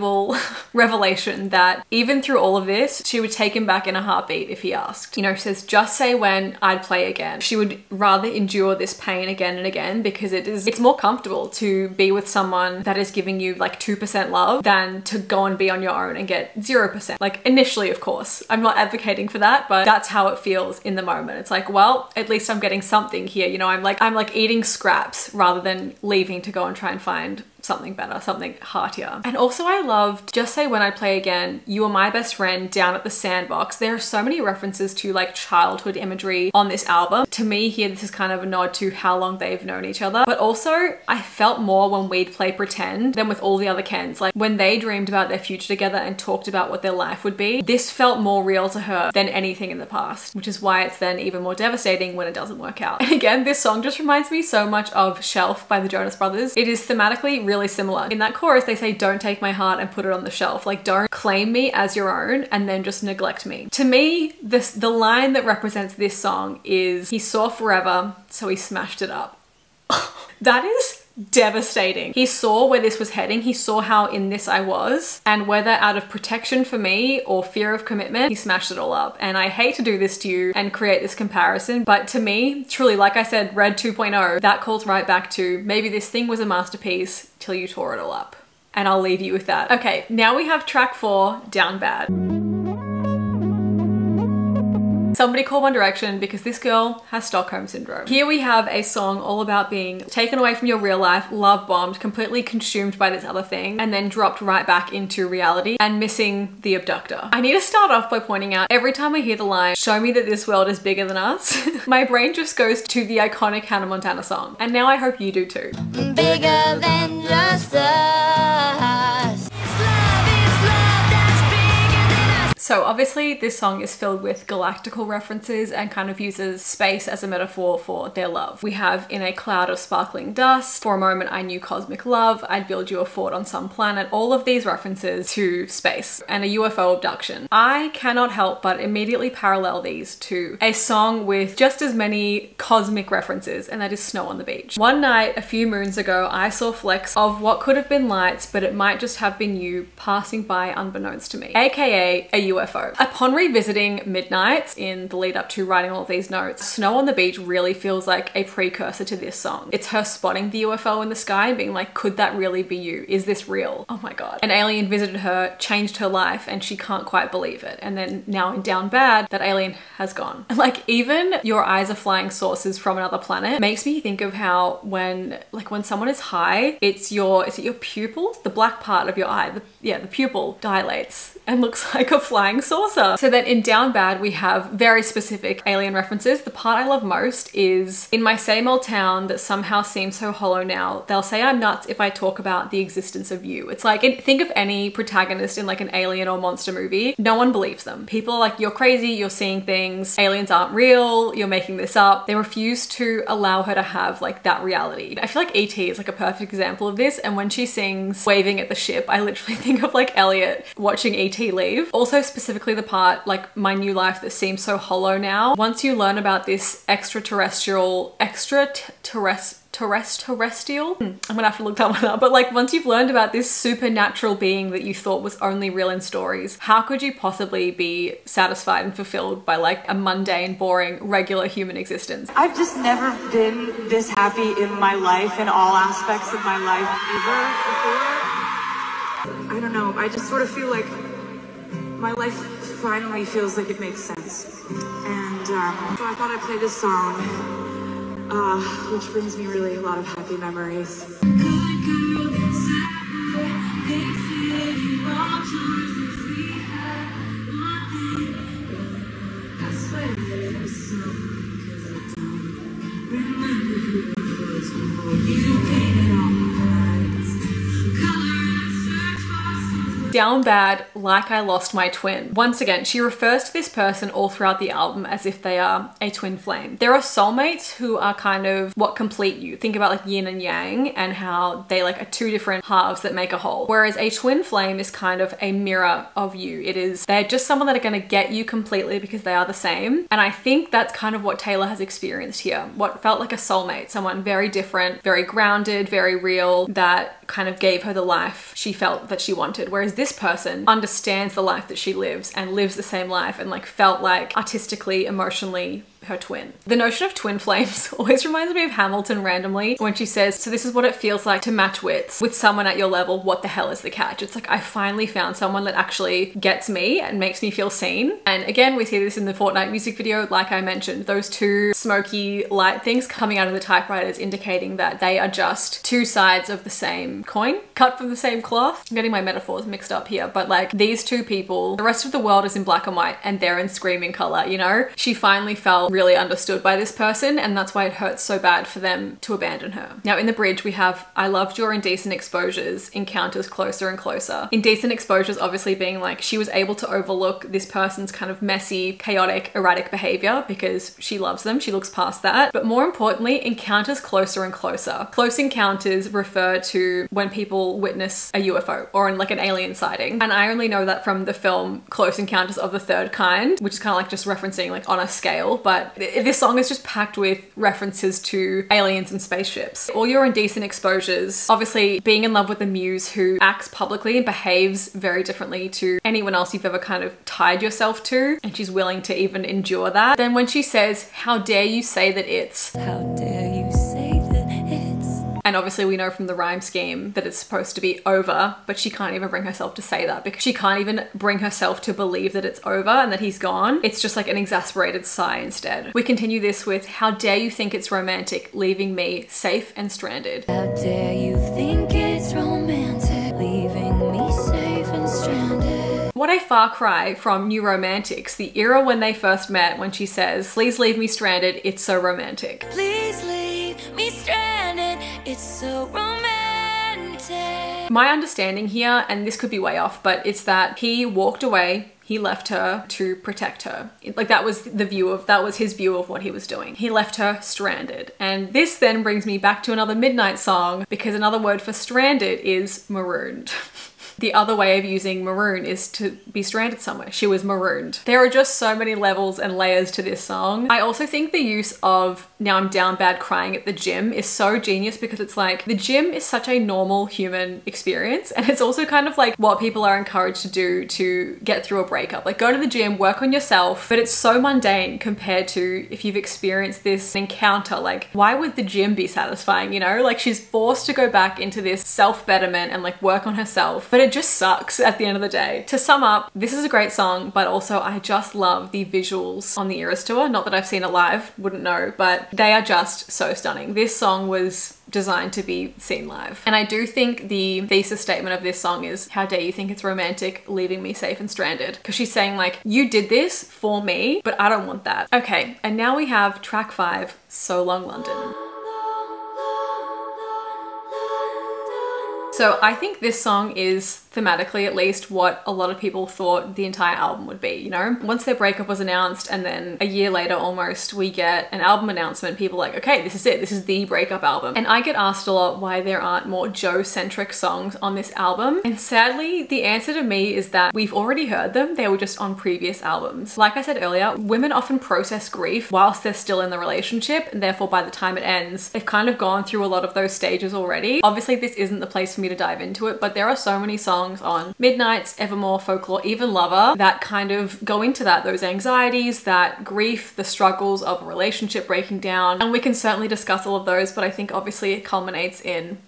revelation that even through all of this, she would take him back in a heartbeat if he asked. You know, she says, just say when, I'd play again. She would rather endure this pain again and again because it's more comfortable to be with someone that is giving you like 2% love than to go and be on your own and get 0%. Like initially, of course, I'm not advocating for that, but that's how it feels in the moment. It's like, well, at least I'm getting something here. You know, I'm like eating scraps rather than leaving to go and try and find something better, something heartier. And also I loved Just Say When I Play Again, You Are My Best Friend, Down at the Sandbox. There are so many references to like childhood imagery on this album. To me here, this is kind of a nod to how long they've known each other. But also I felt more when we'd play pretend than with all the other Kens. Like when they dreamed about their future together and talked about what their life would be, this felt more real to her than anything in the past, which is why it's then even more devastating when it doesn't work out. And again, this song just reminds me so much of Shelf by the Jonas Brothers. It is thematically really similar. In that chorus, they say, don't take my heart and put it on the shelf. Like, don't claim me as your own and then just neglect me. To me, the line that represents this song is, he saw forever, so he smashed it up. That is devastating. He saw where this was heading. He saw how in this I was, and whether out of protection for me or fear of commitment, he smashed it all up. And I hate to do this to you and create this comparison, but to me, truly, like I said, Red 2.0, that calls right back to maybe this thing was a masterpiece till you tore it all up. And I'll leave you with that. Okay, now we have track 4, Down Bad. Somebody call One Direction because this girl has Stockholm Syndrome. Here we have a song all about being taken away from your real life, love bombed, completely consumed by this other thing, and then dropped right back into reality and missing the abductor. I need to start off by pointing out, every time I hear the line, show me that this world is bigger than us, my brain just goes to the iconic Hannah Montana song. And now I hope you do too. Bigger than just us. So obviously this song is filled with galactical references and kind of uses space as a metaphor for their love. We have in a cloud of sparkling dust, for a moment I knew cosmic love, I'd build you a fort on some planet. All of these references to space and a UFO abduction. I cannot help but immediately parallel these to a song with just as many cosmic references, and that is Snow on the Beach. One night a few moons ago, I saw flecks of what could have been lights, but it might just have been you passing by unbeknownst to me, aka a UFO. Upon revisiting Midnights in the lead up to writing all of these notes, Snow on the Beach really feels like a precursor to this song. It's her spotting the UFO in the sky and being like, could that really be you? Is this real? Oh my God. An alien visited her, changed her life, and she can't quite believe it. And then now in Down Bad, that alien has gone. Like even Your Eyes Are Flying Saucers from Another Planet makes me think of how when someone is high, is it your pupils? The black part of your eye, the pupil dilates and looks like a fly flying saucer. So then in Down Bad, we have very specific alien references. The part I love most is, in my same old town that somehow seems so hollow now, they'll say I'm nuts if I talk about the existence of you. It's like, think of any protagonist in like an alien or monster movie. No one believes them. People are like, you're crazy, you're seeing things, aliens aren't real, you're making this up. They refuse to allow her to have like that reality. I feel like E.T. is like a perfect example of this, and when she sings Waving at the Ship, I literally think of like Elliot watching E.T. leave. Also specifically the part like my new life that seems so hollow now. Once you learn about this extraterrestrial, terrestrial? I'm gonna have to look that one up. But like, once you've learned about this supernatural being that you thought was only real in stories, how could you possibly be satisfied and fulfilled by like a mundane, boring, regular human existence? I've just never been this happy in my life, in all aspects of my life ever before. I don't know, I just sort of feel like my life finally feels like it makes sense. And so I thought I'd play this song, which brings me really a lot of happy memories. Down Bad, Like I Lost My Twin. Once again, she refers to this person all throughout the album as if they are a twin flame. There are soulmates who are kind of what complete you. Think about like yin and yang and how they like are two different halves that make a whole. Whereas a twin flame is kind of a mirror of you. They're just someone that are going to get you completely because they are the same. And I think that's kind of what Taylor has experienced here. What felt like a soulmate, someone very different, very grounded, very real, that kind of gave her the life she felt that she wanted. Whereas this person understands the life that she lives and lives the same life and like felt like artistically, emotionally her twin. The notion of twin flames always reminds me of Hamilton randomly when she says, so this is what it feels like to match wits with someone at your level. What the hell is the catch? It's like, I finally found someone that actually gets me and makes me feel seen. And again, we see this in the Fortnite music video. Like I mentioned, those two smoky light things coming out of the typewriters indicating that they are just two sides of the same coin, cut from the same cloth. I'm getting my metaphors mixed up here, but like these two people, the rest of the world is in black and white and they're in screaming color, you know? She finally felt really understood by this person, and that's why it hurts so bad for them to abandon her. Now in the bridge we have, I loved your indecent exposures, encounters closer and closer. Indecent exposures obviously being like she was able to overlook this person's kind of messy, chaotic, erratic behavior because she loves them, she looks past that. But more importantly, encounters closer and closer. Close encounters refer to when people witness a UFO or in like an alien sighting. And I only know that from the film Close Encounters of the Third Kind, which is kind of like just referencing like on a scale, but this song is just packed with references to aliens and spaceships. All your indecent exposures, obviously being in love with a muse who acts publicly and behaves very differently to anyone else you've ever kind of tied yourself to, and she's willing to even endure that. Then when she says, how dare you say that it's, how dare you say that it's, and obviously we know from the rhyme scheme that it's supposed to be over, but she can't even bring herself to say that because she can't even bring herself to believe that it's over and that he's gone. It's just like an exasperated sigh instead. We continue this with, how dare you think it's romantic, leaving me safe and stranded. How dare you think it's romantic, leaving me safe and stranded. What a far cry from New Romantics, the era when they first met, when she says, please leave me stranded, it's so romantic. Please leave me stranded, it's so romantic. My understanding here, and this could be way off, but it's that he walked away, he left her to protect her. Like that was his view of what he was doing. He left her stranded. And this then brings me back to another Midnight song, because another word for stranded is marooned. The other way of using maroon is to be stranded somewhere. She was marooned. There are just so many levels and layers to this song. I also think the use of now I'm down bad crying at the gym is so genius, because it's like the gym is such a normal human experience, and it's also kind of like what people are encouraged to do to get through a breakup. Like go to the gym, work on yourself, but it's so mundane compared to if you've experienced this encounter. Like why would the gym be satisfying, you know? Like she's forced to go back into this self-betterment and like work on herself, but it just sucks at the end of the day. To sum up, this is a great song, but also I just love the visuals on the Eras tour. Not that I've seen it live, wouldn't know, but they are just so stunning. This song was designed to be seen live. And I do think the thesis statement of this song is, how dare you think it's romantic, leaving me safe and stranded? Because she's saying like, you did this for me, but I don't want that. Okay, and now we have track 5, So Long London. So I think this song is thematically at least what a lot of people thought the entire album would be, you know? Once their breakup was announced and then a year later almost we get an album announcement, people are like, okay, this is it, this is the breakup album. And I get asked a lot why there aren't more Joe-centric songs on this album. And sadly, the answer to me is that we've already heard them, they were just on previous albums. Like I said earlier, women often process grief whilst they're still in the relationship, and therefore by the time it ends, they've kind of gone through a lot of those stages already. Obviously this isn't the place for me to dive into it, but there are so many songs on Midnights, Evermore, Folklore, even Lover that kind of go into that, those anxieties, that grief, the struggles of a relationship breaking down. And we can certainly discuss all of those, but I think obviously it culminates in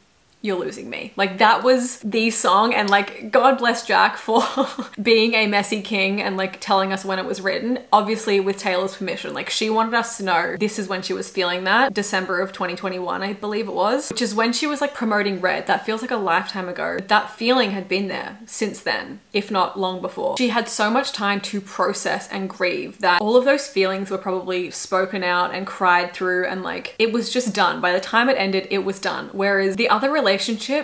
You're Losing Me. Like that was the song, and like God bless Jack for being a messy king and like telling us when it was written, obviously with Taylor's permission. Like she wanted us to know this is when she was feeling that. December of 2021 I believe it was, which is when she was like promoting Red. That feels like a lifetime ago. That feeling had been there since then, if not long before. She had so much time to process and grieve that all of those feelings were probably spoken out and cried through, and like it was just done. By the time it ended, it was done. Whereas the other relationship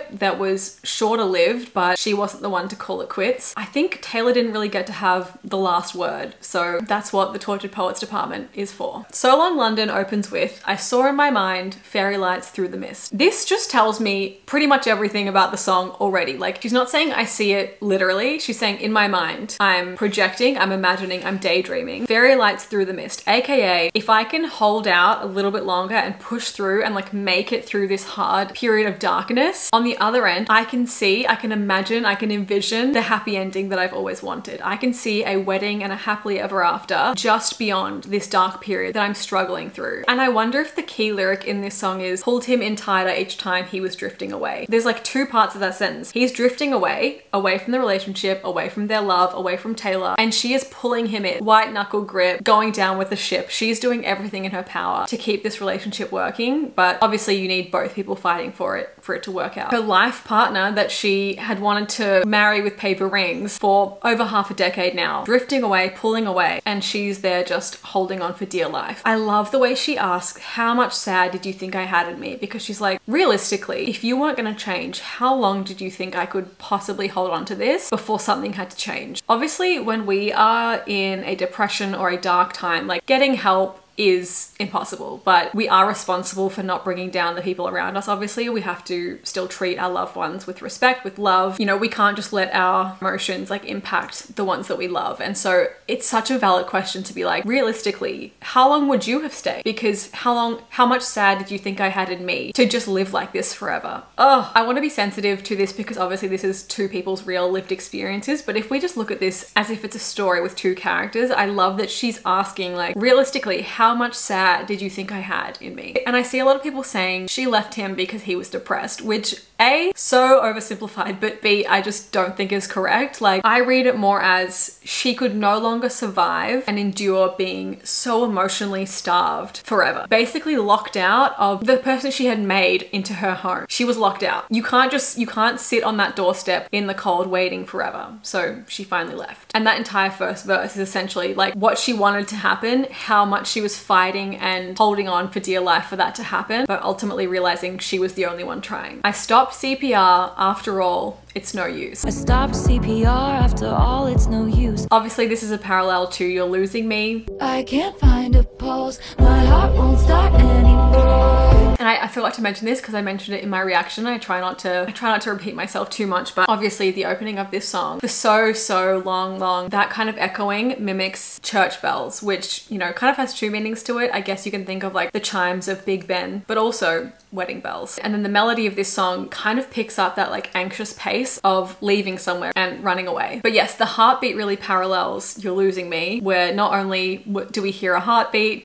that was shorter lived, but she wasn't the one to call it quits, I think Taylor didn't really get to have the last word. So that's what the Tortured Poets department is for. So Long London opens with, I saw in my mind fairy lights through the mist. This just tells me pretty much everything about the song already. Like she's not saying I see it literally, she's saying in my mind. I'm projecting, I'm imagining, I'm daydreaming. Fairy lights through the mist, aka if I can hold out a little bit longer and push through and like make it through this hard period of darkness, on the other end, I can see, I can imagine, I can envision the happy ending that I've always wanted. I can see a wedding and a happily ever after just beyond this dark period that I'm struggling through. And I wonder if the key lyric in this song is pulled him in tighter each time he was drifting away. There's like two parts of that sentence. He's drifting away from the relationship, away from their love, away from Taylor, and she is pulling him in. White knuckle grip, going down with the ship. She's doing everything in her power to keep this relationship working, but obviously you need both people fighting for it to work out. Her life partner that she had wanted to marry with paper rings for over half a decade now, drifting away, pulling away, and she's there just holding on for dear life. I love the way she asks, how much sad did you think I had in me? Because she's like, realistically, if you weren't gonna change, how long did you think I could possibly hold on to this before something had to change? Obviously, when we are in a depression or a dark time, like getting help is impossible, but we are responsible for not bringing down the people around us. Obviously, we have to still treat our loved ones with respect, with love. You know, we can't just let our emotions like impact the ones that we love. And so it's such a valid question to be like, realistically, how long would you have stayed? Because how much sad did you think I had in me to just live like this forever? Oh, I want to be sensitive to this because obviously this is two people's real lived experiences. But if we just look at this as if it's a story with two characters, I love that she's asking like, realistically, how much sad did you think I had in me? And I see a lot of people saying she left him because he was depressed, which A, so oversimplified, but B, I just don't think is correct. Like I read it more as she could no longer survive and endure being so emotionally starved forever. Basically locked out of the person she had made into her home. She was locked out. You can't sit on that doorstep in the cold waiting forever. So she finally left. And that entire first verse is essentially like what she wanted to happen, how much she was fighting and holding on for dear life for that to happen, but ultimately realizing she was the only one trying. I stopped CPR, after all, it's no use. I stopped CPR, after all, it's no use. Obviously, this is a parallel to You're Losing Me. I can't find a pulse, my heart won't start anymore. And I forgot to mention this because I mentioned it in my reaction. I try not to repeat myself too much, but obviously the opening of this song, the so long, that kind of echoing mimics church bells, which, you know, kind of has two meanings to it. I guess you can think of like the chimes of Big Ben, but also wedding bells. And then the melody of this song kind of picks up that like anxious pace of leaving somewhere and running away. But yes, the heartbeat really parallels You're Losing Me, where not only do we hear a heartbeat,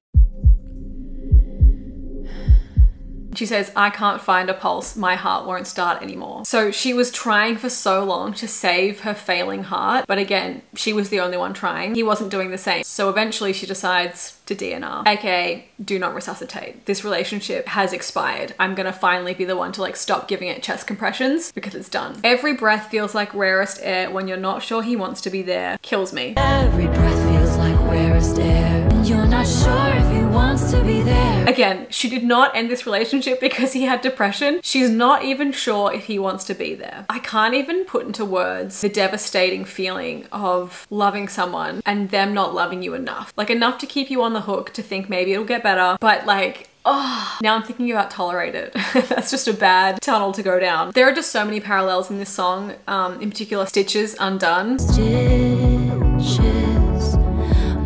She says, I can't find a pulse, my heart won't start anymore. So she was trying for so long to save her failing heart, but again, she was the only one trying. He wasn't doing the same. So eventually she decides to DNR, aka do not resuscitate. This relationship has expired. I'm gonna finally be the one to like stop giving it chest compressions because it's done. Every breath feels like rarest air when you're not sure he wants to be there. Kills me. Every breath feels like rarest air, and you're not sure if he wants to be there. Again, she did not end this relationship because he had depression. She's not even sure if he wants to be there. I can't even put into words the devastating feeling of loving someone and them not loving you enough. Like enough to keep you on the hook to think maybe it'll get better, but like, oh, now I'm thinking about Tolerate It. That's just a bad tunnel to go down. There are just so many parallels in this song, in particular Stitches Undone. Stitches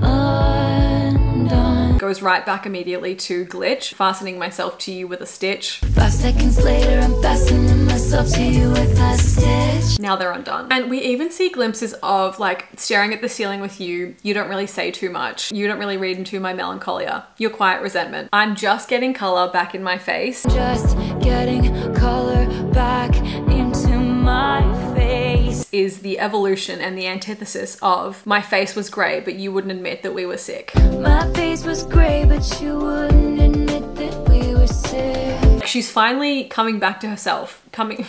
undone. Goes right back immediately to Glitch, fastening myself to you with a stitch. 5 seconds later, I'm fastening myself to you with a stitch. Now they're undone. And we even see glimpses of like staring at the ceiling with you. You don't really say too much. You don't really read into my melancholia. Your quiet resentment. I'm just getting color back in my face. Just getting color back into my face. Is the evolution and the antithesis of my face was grey, but you wouldn't admit that we were sick. My face was grey, but you wouldn't admit that we were sick. She's finally coming back to herself.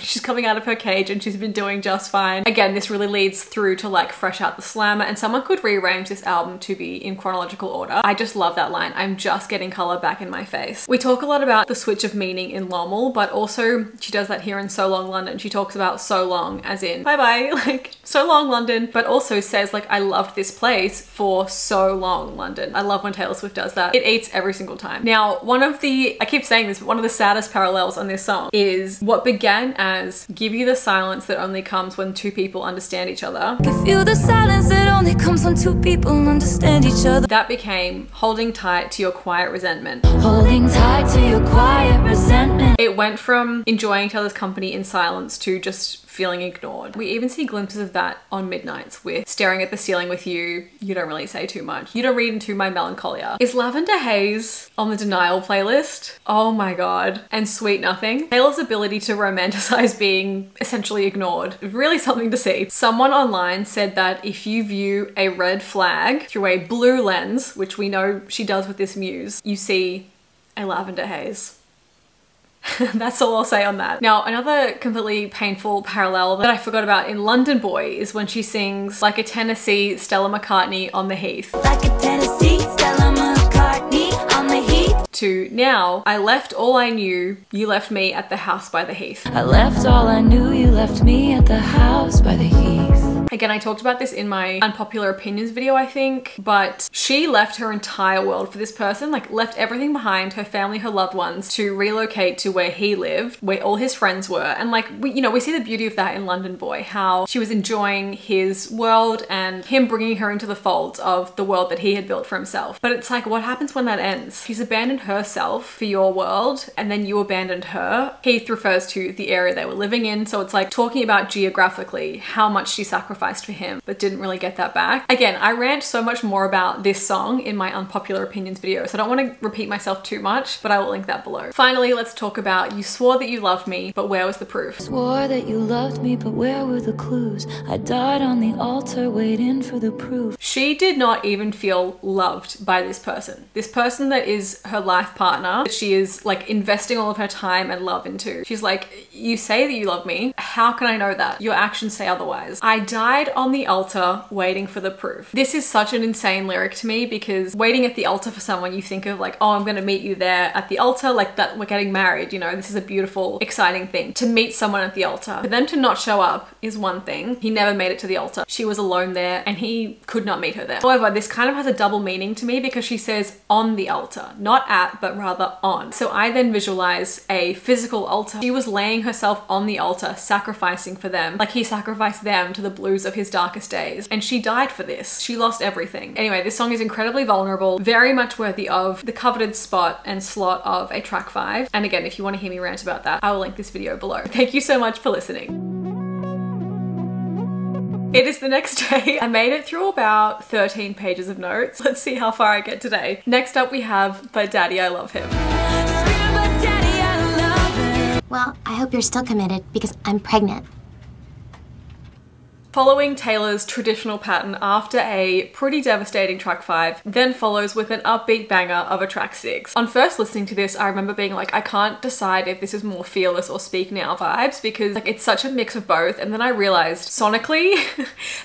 She's coming out of her cage and she's been doing just fine. Again, this really leads through to like Fresh Out the Slammer, and someone could rearrange this album to be in chronological order. I just love that line. I'm just getting color back in my face. We talk a lot about the switch of meaning in Lommel, but also she does that here in So Long London. She talks about so long as in bye bye, like so long London, but also says like I loved this place for so long London. I love when Taylor Swift does that. It eats every single time. Now, I keep saying this, but one of the saddest parallels on this song is what began as give you the silence that only comes when two people understand each other. Give you the silence that only comes when two people understand each other. That became holding tight to your quiet resentment. Holding tight to your quiet resentment. It went from enjoying each other's company in silence to just feeling ignored. We even see glimpses of that on Midnights with staring at the ceiling with you. You don't really say too much. You don't read into my melancholia. Is Lavender Haze on the Denial playlist? Oh my god. And Sweet Nothing. Taylor's ability to romanticize being essentially ignored. Really something to see. Someone online said that if you view a red flag through a blue lens, which we know she does with this muse, you see a lavender haze. That's all I'll say on that. Now, another completely painful parallel that I forgot about in London Boy is when she sings like a Tennessee Stella McCartney on the Heath. Like a Tennessee Stella McCartney on the Heath. To now, I left all I knew, you left me at the house by the Heath. I left all I knew, you left me at the house by the Heath. Again, I talked about this in my unpopular opinions video, I think, but she left her entire world for this person, like left everything behind, her family, her loved ones, to relocate to where he lived, where all his friends were. And like, we see the beauty of that in London Boy, how she was enjoying his world and him bringing her into the fold of the world that he had built for himself. But it's like, what happens when that ends? She's abandoned herself for your world, and then you abandoned her. Heath refers to the area they were living in, so it's like talking about geographically how much she sacrificed for him, but didn't really get that back. Again, I rant so much more about this song in my unpopular opinions video, so I don't want to repeat myself too much, but I will link that below. Finally, let's talk about you swore that you loved me, but where was the proof? Swore that you loved me, but where were the clues? I died on the altar waiting for the proof. She did not even feel loved by this person. This person that is her life partner, that she is like investing all of her time and love into. She's like, you say that you love me. How can I know that? Your actions say otherwise. I died on the altar waiting for the proof. This is such an insane lyric to me because waiting at the altar for someone, you think of like, oh, I'm gonna meet you there at the altar, like that we're getting married, you know, this is a beautiful, exciting thing. To meet someone at the altar. For them to not show up is one thing. He never made it to the altar. She was alone there and he could not meet her there. However, this kind of has a double meaning to me because she says on the altar, not at, but rather on. So I then visualize a physical altar. She was laying herself on the altar, sacrificing for them, like he sacrificed them to the blues of his darkest days. And she died for this. She lost everything. Anyway, this song is incredibly vulnerable, very much worthy of the coveted spot and slot of a track 5. And again, if you want to hear me rant about that, I will link this video below. Thank you so much for listening. It is the next day. I made it through about 13 pages of notes. Let's see how far I get today. Next up we have But Daddy I Love Him. But Daddy, I Well, I hope you're still committed because I'm pregnant. Following Taylor's traditional pattern after a pretty devastating track 5, then follows with an upbeat banger of a track 6. On first listening to this, I remember being like, I can't decide if this is more Fearless or Speak Now vibes because like it's such a mix of both. And then I realized sonically,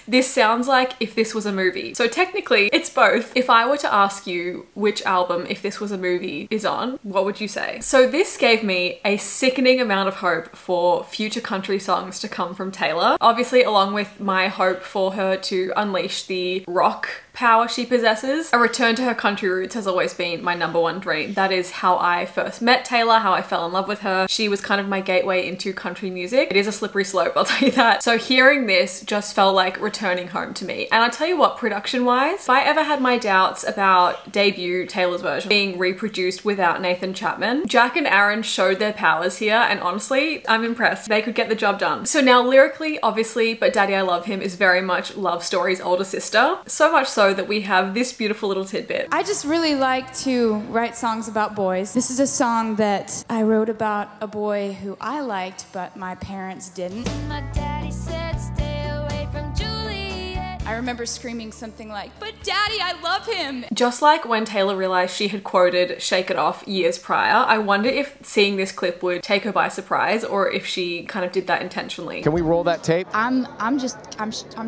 this sounds like if this was a movie. So technically it's both. If I were to ask you which album, if this was a movie, is on, what would you say? So this gave me a sickening amount of hope for future country songs to come from Taylor. Obviously, along with my hope for her to unleash the rock power she possesses. A return to her country roots has always been my #1 dream. That is how I first met Taylor, how I fell in love with her. She was kind of my gateway into country music. It is a slippery slope, I'll tell you that. So hearing this just felt like returning home to me. And I'll tell you what, production wise, if I ever had my doubts about debut Taylor's version being reproduced without Nathan Chapman, Jack and Aaron showed their powers here, and honestly, I'm impressed. They could get the job done. So now lyrically, obviously, But Daddy I Love Him is very much Love Story's older sister. So much so that we have this beautiful little tidbit. I just really like to write songs about boys. This is a song that I wrote about a boy who I liked, but my parents didn't. My daddy said stay away from Juliet. I remember screaming something like, "But Daddy, I love him!" Just like when Taylor realized she had quoted Shake It Off years prior, I wonder if seeing this clip would take her by surprise or if she kind of did that intentionally. Can we roll that tape? I'm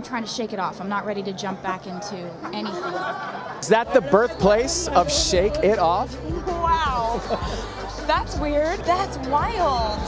trying to shake it off. I'm not ready to jump back into anything. Is that the birthplace of Shake It Off? Wow. That's weird. That's wild.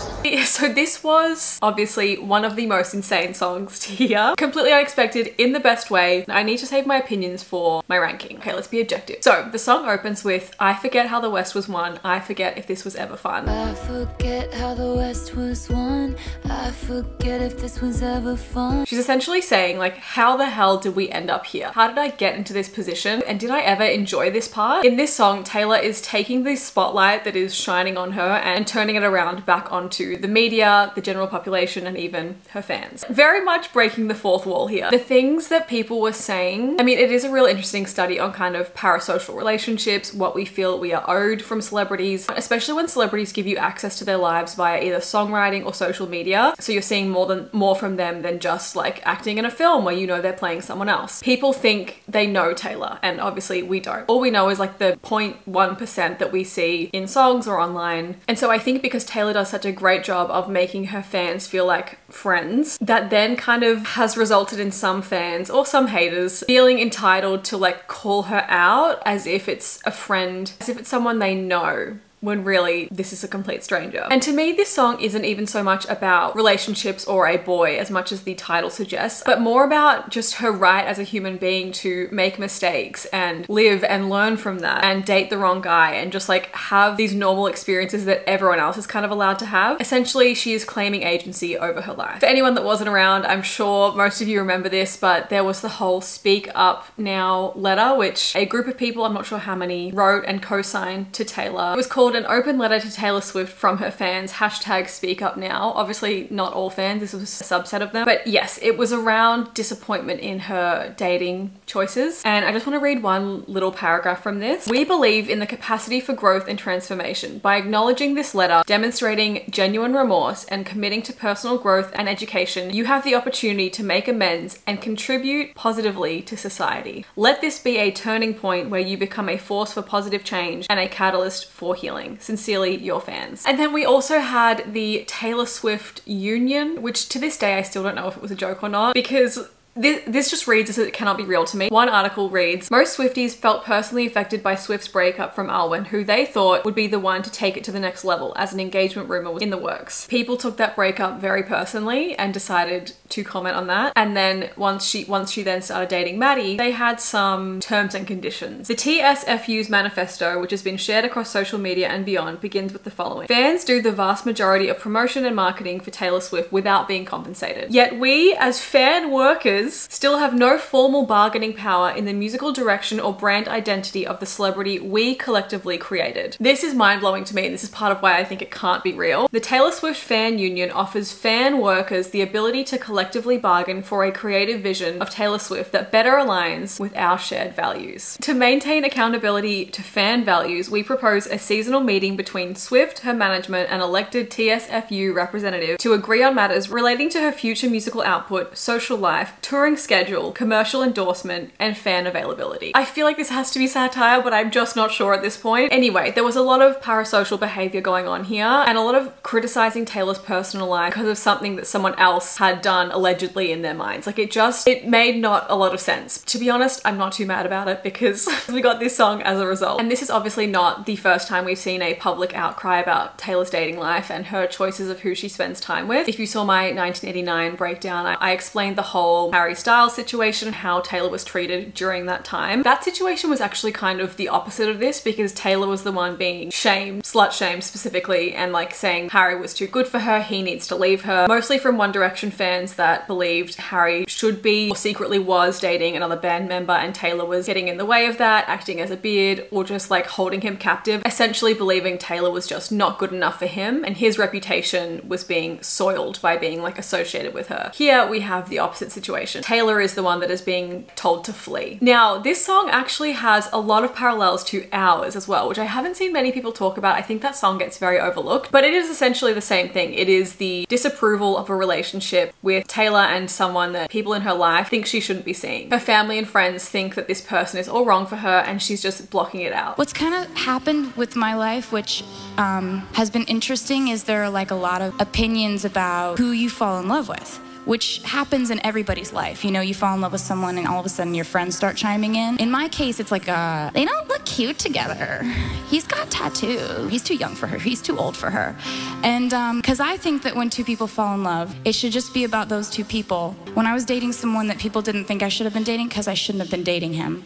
So this was obviously one of the most insane songs to hear. Completely unexpected in the best way. I need to save my opinions for my ranking. Okay, let's be objective. So the song opens with, I forget how the West was won. I forget if this was ever fun. I forget how the West was won. I forget if this was ever fun. She's essentially saying like, how the hell did we end up here? How did I get into this position? And did I ever enjoy this part? In this song, Taylor is taking the spotlight that is shining on her and turning it around back onto the media, the general population, and even her fans. Very much breaking the fourth wall here. The things that people were saying, I mean, it is a real interesting study on kind of parasocial relationships, what we feel we are owed from celebrities, especially when celebrities give you access to their lives via either songwriting or social media. So you're seeing more from them than just like acting in a film where you know they're playing someone else. People think they know Taylor, and obviously we don't. All we know is like the 0.1% that we see in songs or online. And so I think because Taylor does such a great job of making her fans feel like friends, that then kind of has resulted in some fans or some haters feeling entitled to like call her out as if it's a friend, as if it's someone they know, when really this is a complete stranger. And to me, this song isn't even so much about relationships or a boy as much as the title suggests, but more about just her right as a human being to make mistakes and live and learn from that and date the wrong guy and just like have these normal experiences that everyone else is kind of allowed to have. Essentially, she is claiming agency over her life. For anyone that wasn't around, I'm sure most of you remember this, but there was the whole Speak Up Now letter, which a group of people, I'm not sure how many, wrote and co-signed to Taylor. It was called an open letter to Taylor Swift from her fans, hashtag Speak Up Now. Obviously not all fans, this was a subset of them. But yes, it was around disappointment in her dating choices. And I just want to read one little paragraph from this. We believe in the capacity for growth and transformation. By acknowledging this letter, demonstrating genuine remorse, and committing to personal growth and education, you have the opportunity to make amends and contribute positively to society. Let this be a turning point where you become a force for positive change and a catalyst for healing. Sincerely, your fans. And then we also had the Taylor Swift Union, which to this day I still don't know if it was a joke or not, because this just reads as it cannot be real to me. One article reads, most Swifties felt personally affected by Swift's breakup from Alwyn, who they thought would be the one to take it to the next level, as an engagement rumor was in the works. People took that breakup very personally and decided to comment on that. And then once she then started dating Maddie, they had some terms and conditions. The TSFU's manifesto, which has been shared across social media and beyond, begins with the following. Fans do the vast majority of promotion and marketing for Taylor Swift without being compensated. Yet we, as fan workers, creators still have no formal bargaining power in the musical direction or brand identity of the celebrity we collectively created. This is mind-blowing to me, and this is part of why I think it can't be real. The Taylor Swift Fan Union offers fan workers the ability to collectively bargain for a creative vision of Taylor Swift that better aligns with our shared values. To maintain accountability to fan values, we propose a seasonal meeting between Swift, her management, and elected TSFU representative to agree on matters relating to her future musical output, social life, touring schedule, commercial endorsement, and fan availability. I feel like this has to be satire, but I'm just not sure at this point. Anyway, there was a lot of parasocial behavior going on here and a lot of criticizing Taylor's personal life because of something that someone else had done allegedly in their minds. Like it made not a lot of sense. To be honest, I'm not too mad about it because we got this song as a result. And this is obviously not the first time we've seen a public outcry about Taylor's dating life and her choices of who she spends time with. If you saw my 1989 breakdown, I explained the whole Harry Styles situation, how Taylor was treated during that time. That situation was actually kind of the opposite of this because Taylor was the one being shamed, slut shamed specifically, and like saying Harry was too good for her, he needs to leave her. Mostly from One Direction fans that believed Harry should be or secretly was dating another band member and Taylor was getting in the way of that, acting as a beard or just like holding him captive, essentially believing Taylor was just not good enough for him and his reputation was being soiled by being like associated with her. Here we have the opposite situation. Taylor is the one that is being told to flee. Now, this song actually has a lot of parallels to Ours as well, which I haven't seen many people talk about. I think that song gets very overlooked, but it is essentially the same thing. It is the disapproval of a relationship with Taylor and someone that people in her life think she shouldn't be seeing. Her family and friends think that this person is all wrong for her and she's just blocking it out. What's kind of happened with my life, which has been interesting, is there are like a lot of opinions about who you fall in love with, which happens in everybody's life. You know, you fall in love with someone and all of a sudden your friends start chiming in. In my case, it's like, they don't look cute together. He's got tattoo. He's too young for her. He's too old for her. And because I think that when two people fall in love, it should just be about those two people. When I was dating someone that people didn't think I should have been dating because I shouldn't have been dating him.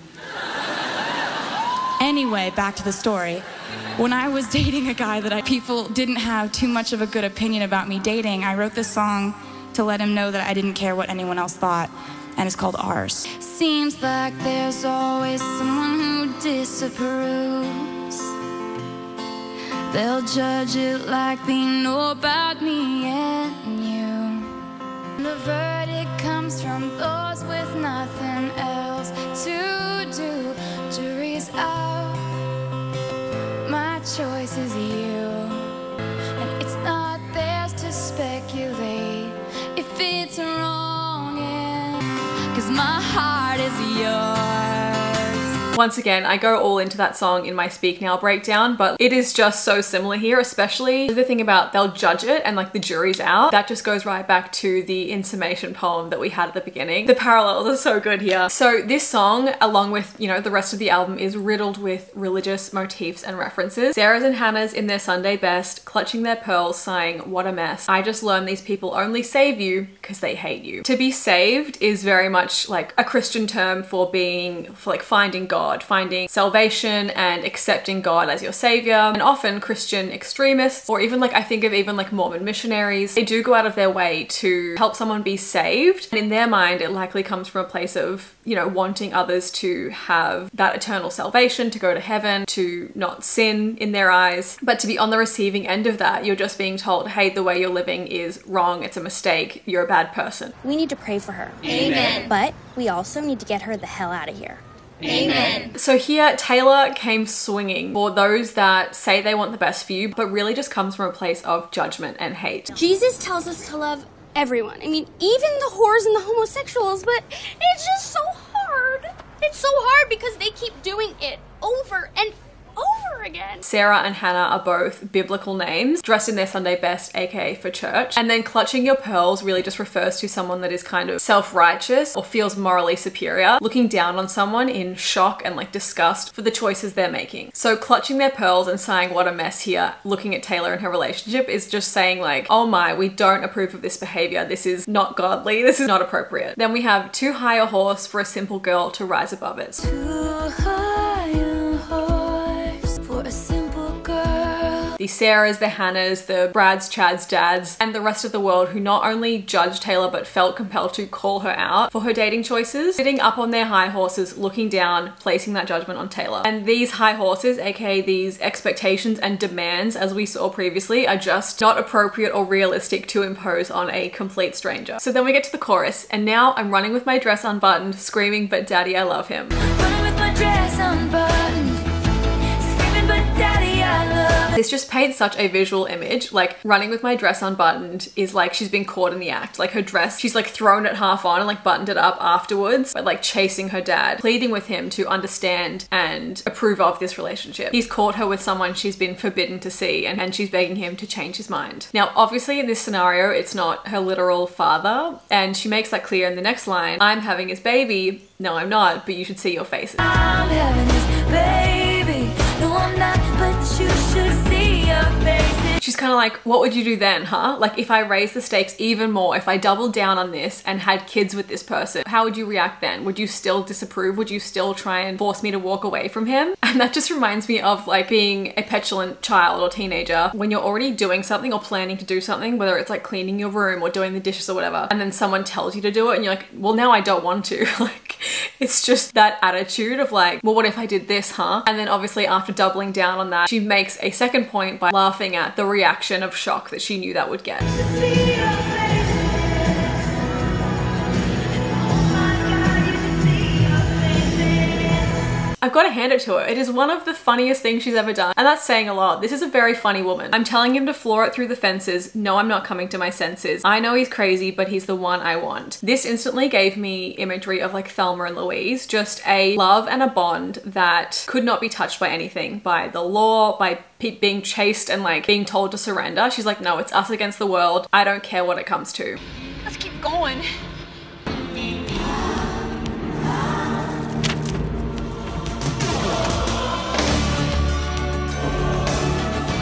Anyway, back to the story. When I was dating a guy that people didn't have too much of a good opinion about me dating, I wrote this song to let him know that I didn't care what anyone else thought, and it's called Ours. Seems like there's always someone who disapproves. They'll judge it like they know about me and you. The verdict comes from those with nothing else to do. Jury's out. My choice is you, and it's not theirs to speculate if it's wrong, yeah, 'cause my heart is yours. Once again, I go all into that song in my Speak Now breakdown, but it is just so similar here, especially the thing about they'll judge it and like the jury's out. That just goes right back to the In Summation poem that we had at the beginning. The parallels are so good here. So this song, along with, you know, the rest of the album, is riddled with religious motifs and references. Sarah's and Hannah's in their Sunday best, clutching their pearls, sighing, what a mess. I just learned these people only save you because they hate you. To be saved is very much like a Christian term for like finding God, finding salvation and accepting God as your savior. And often Christian extremists, or even like I think of even like Mormon missionaries, they do go out of their way to help someone be saved. And in their mind, it likely comes from a place of, you know, wanting others to have that eternal salvation, to go to heaven, to not sin in their eyes. But to be on the receiving end of that, you're just being told, hey, the way you're living is wrong, it's a mistake, you're a bad person. We need to pray for her. Amen. But we also need to get her the hell out of here. Amen. So here, Taylor came swinging for those that say they want the best for you, but really just comes from a place of judgment and hate. Jesus tells us to love everyone. I mean, even the whores and the homosexuals, but it's just so hard. It's so hard because they keep doing it over and over again. Sarah and Hannah are both biblical names, dressed in their Sunday best, aka for church. And then clutching your pearls really just refers to someone that is kind of self-righteous or feels morally superior, looking down on someone in shock and like disgust for the choices they're making. So clutching their pearls and saying what a mess here, looking at Taylor and her relationship, is just saying like, oh my, we don't approve of this behavior. This is not godly. This is not appropriate. Then we have too high a horse for a simple girl to rise above it. Too high a horse for a simple girl. the Sarahs, the Hannahs, the Brads, Chads, Dads, and the rest of the world who not only judged Taylor but felt compelled to call her out for her dating choices, sitting up on their high horses, looking down, placing that judgment on Taylor. And these high horses, aka these expectations and demands, as we saw previously, are just not appropriate or realistic to impose on a complete stranger. So then we get to the chorus, and now I'm running with my dress unbuttoned, screaming, "But daddy, I love him." Running with my dress unbuttoned, screaming, "But daddy, I love him." This just paints such a visual image. Like, running with my dress unbuttoned is like she's been caught in the act. Like, her dress, she's like thrown it half on and like buttoned it up afterwards, but like chasing her dad, pleading with him to understand and approve of this relationship. He's caught her with someone she's been forbidden to see, and she's begging him to change his mind. Now, obviously in this scenario, it's not her literal father, and she makes that clear in the next line. "I'm having his baby. No, I'm not, but you should see your faces." I'm having his baby. No, I'm not, but you should see your faces. She's kind of like, what would you do then, huh? Like, if I raised the stakes even more, if I doubled down on this and had kids with this person, how would you react then? Would you still disapprove? Would you still try and force me to walk away from him? And that just reminds me of like being a petulant child or teenager when you're already doing something or planning to do something, whether it's like cleaning your room or doing the dishes or whatever, and then someone tells you to do it and you're like, well, now I don't want to. Like, it's just that attitude of like, well, what if I did this, huh? And then obviously after doubling down on that, she makes a second point by laughing at the reaction of shock that she knew that would get. I've got to hand it to her. It is one of the funniest things she's ever done, and that's saying a lot. This is a very funny woman. I'm telling him to floor it through the fences. No, I'm not coming to my senses. I know he's crazy, but he's the one I want. This instantly gave me imagery of like Thelma and Louise, just a love and a bond that could not be touched by anything, by the law, by being chased and like being told to surrender. She's like, no, it's us against the world. I don't care what it comes to. Let's keep going.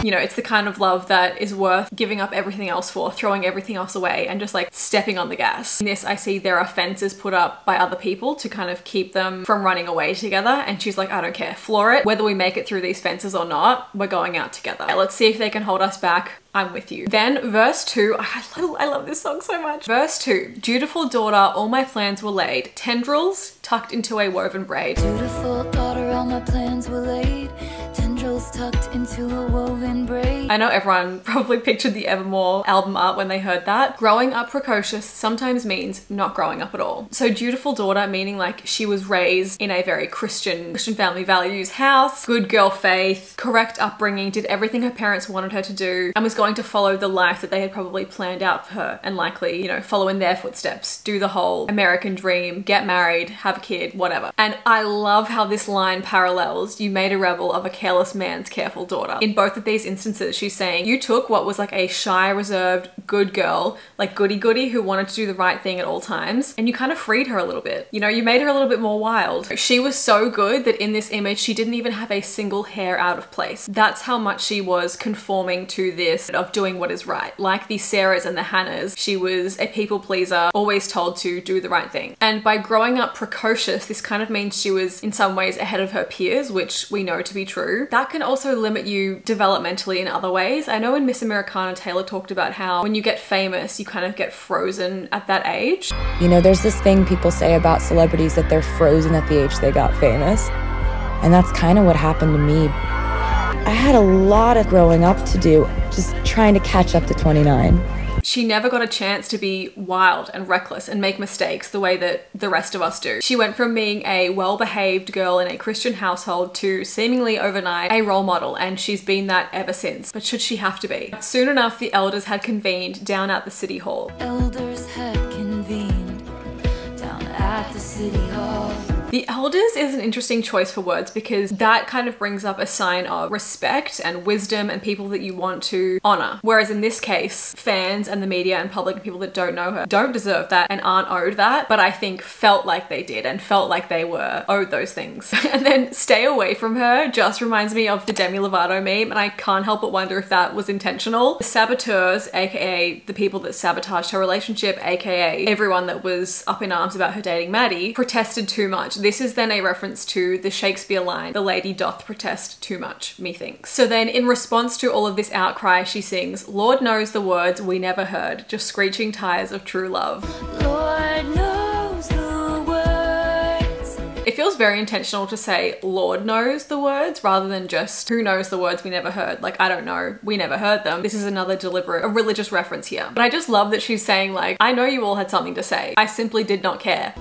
You know, it's the kind of love that is worth giving up everything else for, throwing everything else away and just like stepping on the gas. In this, I see there are fences put up by other people to kind of keep them from running away together. And she's like, I don't care, floor it. Whether we make it through these fences or not, we're going out together. Let's see if they can hold us back. I'm with you. Then verse 2, I love this song so much. Verse 2, dutiful daughter, all my plans were laid, tendrils tucked into a woven braid. Dutiful daughter, all my plans were laid, tendrils tucked into a woven braid. I know everyone probably pictured the Evermore album art when they heard that. Growing up precocious sometimes means not growing up at all. So dutiful daughter meaning like she was raised in a very Christian family values house, good girl faith, correct upbringing, did everything her parents wanted her to do, and was going to follow the life that they had probably planned out for her and likely, you know, follow in their footsteps, do the whole American dream, get married, have a kid, whatever. And I love how this line parallels, you made a rebel of a careless man's careful daughter. In both of these instances, she's saying you took what was like a shy, reserved, good girl, like goody-goody who wanted to do the right thing at all times, and you kind of freed her a little bit. You know, you made her a little bit more wild. She was so good that in this image, she didn't even have a single hair out of place. That's how much she was conforming to this of doing what is right. Like the Sarahs and the Hannahs, she was a people pleaser, always told to do the right thing. And by growing up precocious, this kind of means she was in some ways ahead of her peers, which we know to be true. That can also limit you developmentally in other ways. I know in Miss Americana, Taylor talked about how when you get famous, you kind of get frozen at that age. You know, there's this thing people say about celebrities that they're frozen at the age they got famous. And that's kind of what happened to me. I had a lot of growing up to do, just trying to catch up to 29. She never got a chance to be wild and reckless and make mistakes the way that the rest of us do. She went from being a well-behaved girl in a Christian household to seemingly overnight a role model, and she's been that ever since. But should she have to be? Soon enough, the elders had convened down at the city hall. Elders had convened down at the city hall. The elders is an interesting choice for words because that kind of brings up a sign of respect and wisdom and people that you want to honor. Whereas in this case, fans and the media and public and people that don't know her don't deserve that and aren't owed that, but I think felt like they did and felt like they were owed those things. And then stay away from her just reminds me of the Demi Lovato meme, and I can't help but wonder if that was intentional. The saboteurs, aka the people that sabotaged her relationship, aka everyone that was up in arms about her dating Maddie, protested too much. this is then a reference to the Shakespeare line, "The lady doth protest too much, methinks." So then in response to all of this outcry, she sings, "Lord knows the words we never heard, just screeching tires of true love." Lord knows the words. It feels very intentional to say Lord knows the words rather than just who knows the words we never heard. Like, I don't know, we never heard them. This is another deliberate, a religious reference here. But I just love that she's saying like, I know you all had something to say. I simply did not care.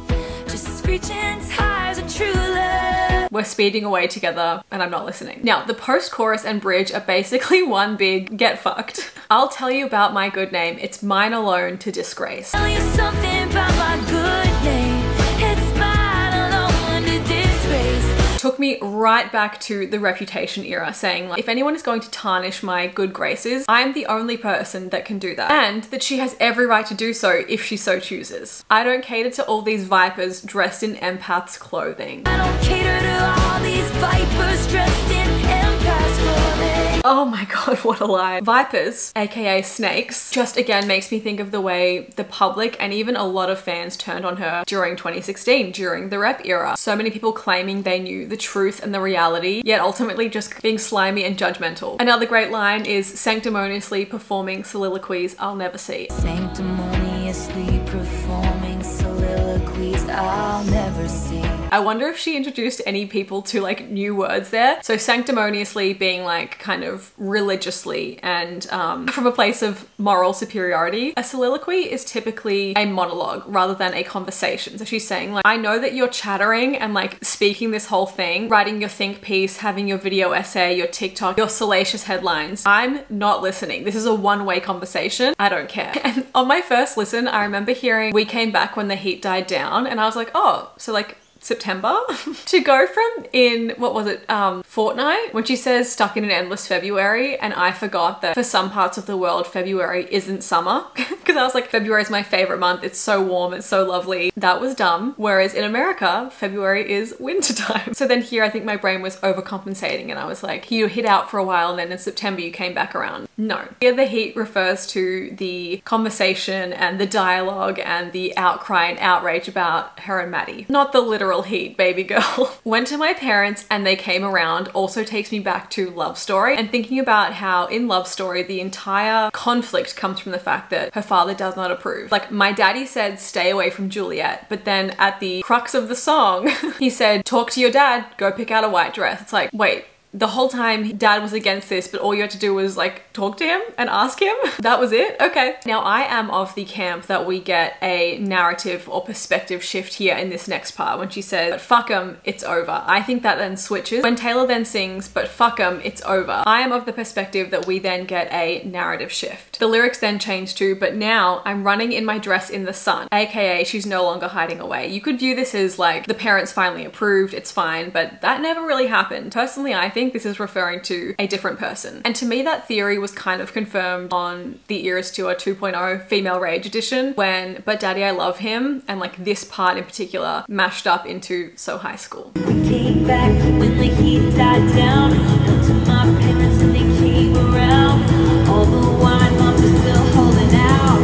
Just screeching tires of true love. We're speeding away together and I'm not listening. Now, the post-chorus and bridge are basically one big get fucked. I'll tell you about my good name. It's mine alone to disgrace. Tell you something about my good name. It's mine alone to disgrace. Took me right back to the Reputation era, saying like, if anyone is going to tarnish my good graces, I'm the only person that can do that. And that she has every right to do so if she so chooses. I don't cater to all these vipers dressed in empaths clothing. I don't cater to all these vipers dressed in empaths clothing. Oh my god, what a line. Vipers, aka snakes, just again makes me think of the way the public and even a lot of fans turned on her during 2016, during the rep era. So many people claiming they knew the truth and the reality, yet ultimately just being slimy and judgmental. Another great line is sanctimoniously performing soliloquies I'll never see. Sanctimoniously performing soliloquies I'll never see. I wonder if she introduced any people to like new words there. So sanctimoniously being like kind of religiously and from a place of moral superiority. A soliloquy is typically a monologue rather than a conversation. So she's saying like, I know that you're chattering and like speaking this whole thing, writing your think piece, having your video essay, your TikTok, your salacious headlines. I'm not listening. This is a one-way conversation. I don't care. And on my first listen, I remember hearing We Came Back When the Heat Died Down and I was like, oh, so like September? To go from in, what was it, Fortnight? When she says stuck in an endless February and I forgot that for some parts of the world, February isn't summer. Because I was like, February is my favorite month. It's so warm. It's so lovely. That was dumb. Whereas in America, February is winter time. So then here, I think my brain was overcompensating and I was like, you hit out for a while and then in September you came back around. No. Here the heat refers to the conversation and the dialogue and the outcry and outrage about her and Maddie. Not the literal heat, baby girl. Went to my parents and they came around also takes me back to Love Story and thinking about how in Love Story the entire conflict comes from the fact that her father does not approve. Like my daddy said stay away from Juliet, but then at the crux of the song he said talk to your dad, go pick out a white dress. It's like, wait, the whole time dad was against this, but all you had to do was like talk to him and ask him. That was it? Okay. Now I am of the camp that we get a narrative or perspective shift here in this next part when she says, but fuck 'em, it's over. I think that then switches when Taylor then sings, but fuck 'em, it's over. I am of the perspective that we then get a narrative shift. The lyrics then change to, but now I'm running in my dress in the sun, aka she's no longer hiding away. You could view this as like the parents finally approved, it's fine, but that never really happened. Personally, I think this is referring to a different person. And to me, that theory was kind of confirmed on the Eras Tour 2.0 Female Rage edition when But Daddy I Love Him and like this part in particular mashed up into So High School. We came back when the heat died down. Went to my parents and they came around. All the wine moms are still holding out.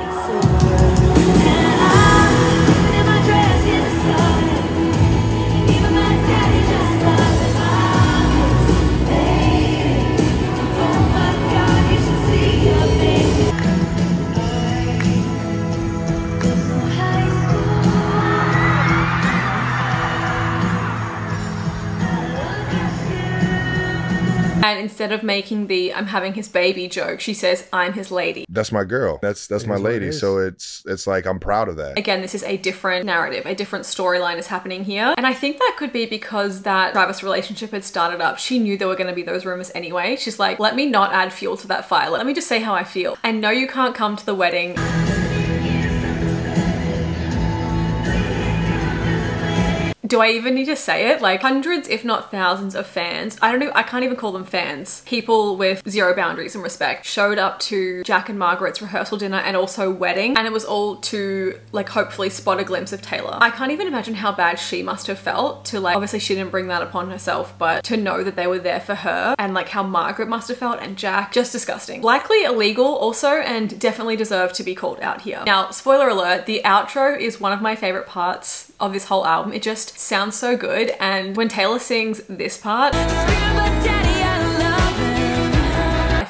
It's over. And I'm living in my dress in the sun. And even my daddy just loves it. Oh my God, you should see your face. And instead of making the I'm having his baby joke, she says I'm his lady. That's my girl. That's my lady. So it's like I'm proud of that. Again, this is a different narrative, a different storyline is happening here. And I think that could be because that Travis relationship had started up. She knew there were going to be those rumors anyway. She's like, let me not add fuel to that fire. Let me just say how I feel. I know you can't come to the wedding. Do I even need to say it? Like hundreds, if not thousands of fans, I don't know, I can't even call them fans, people with zero boundaries and respect, showed up to Jack and Margaret's rehearsal dinner and also wedding, and it was all to like hopefully spot a glimpse of Taylor. I can't even imagine how bad she must have felt to like, obviously she didn't bring that upon herself, but to know that they were there for her, and like how Margaret must have felt and Jack, just disgusting. Likely illegal also, and definitely deserve to be called out here. Now, spoiler alert, the outro is one of my favorite parts of this whole album. It just sounds so good, and when Taylor sings this part, I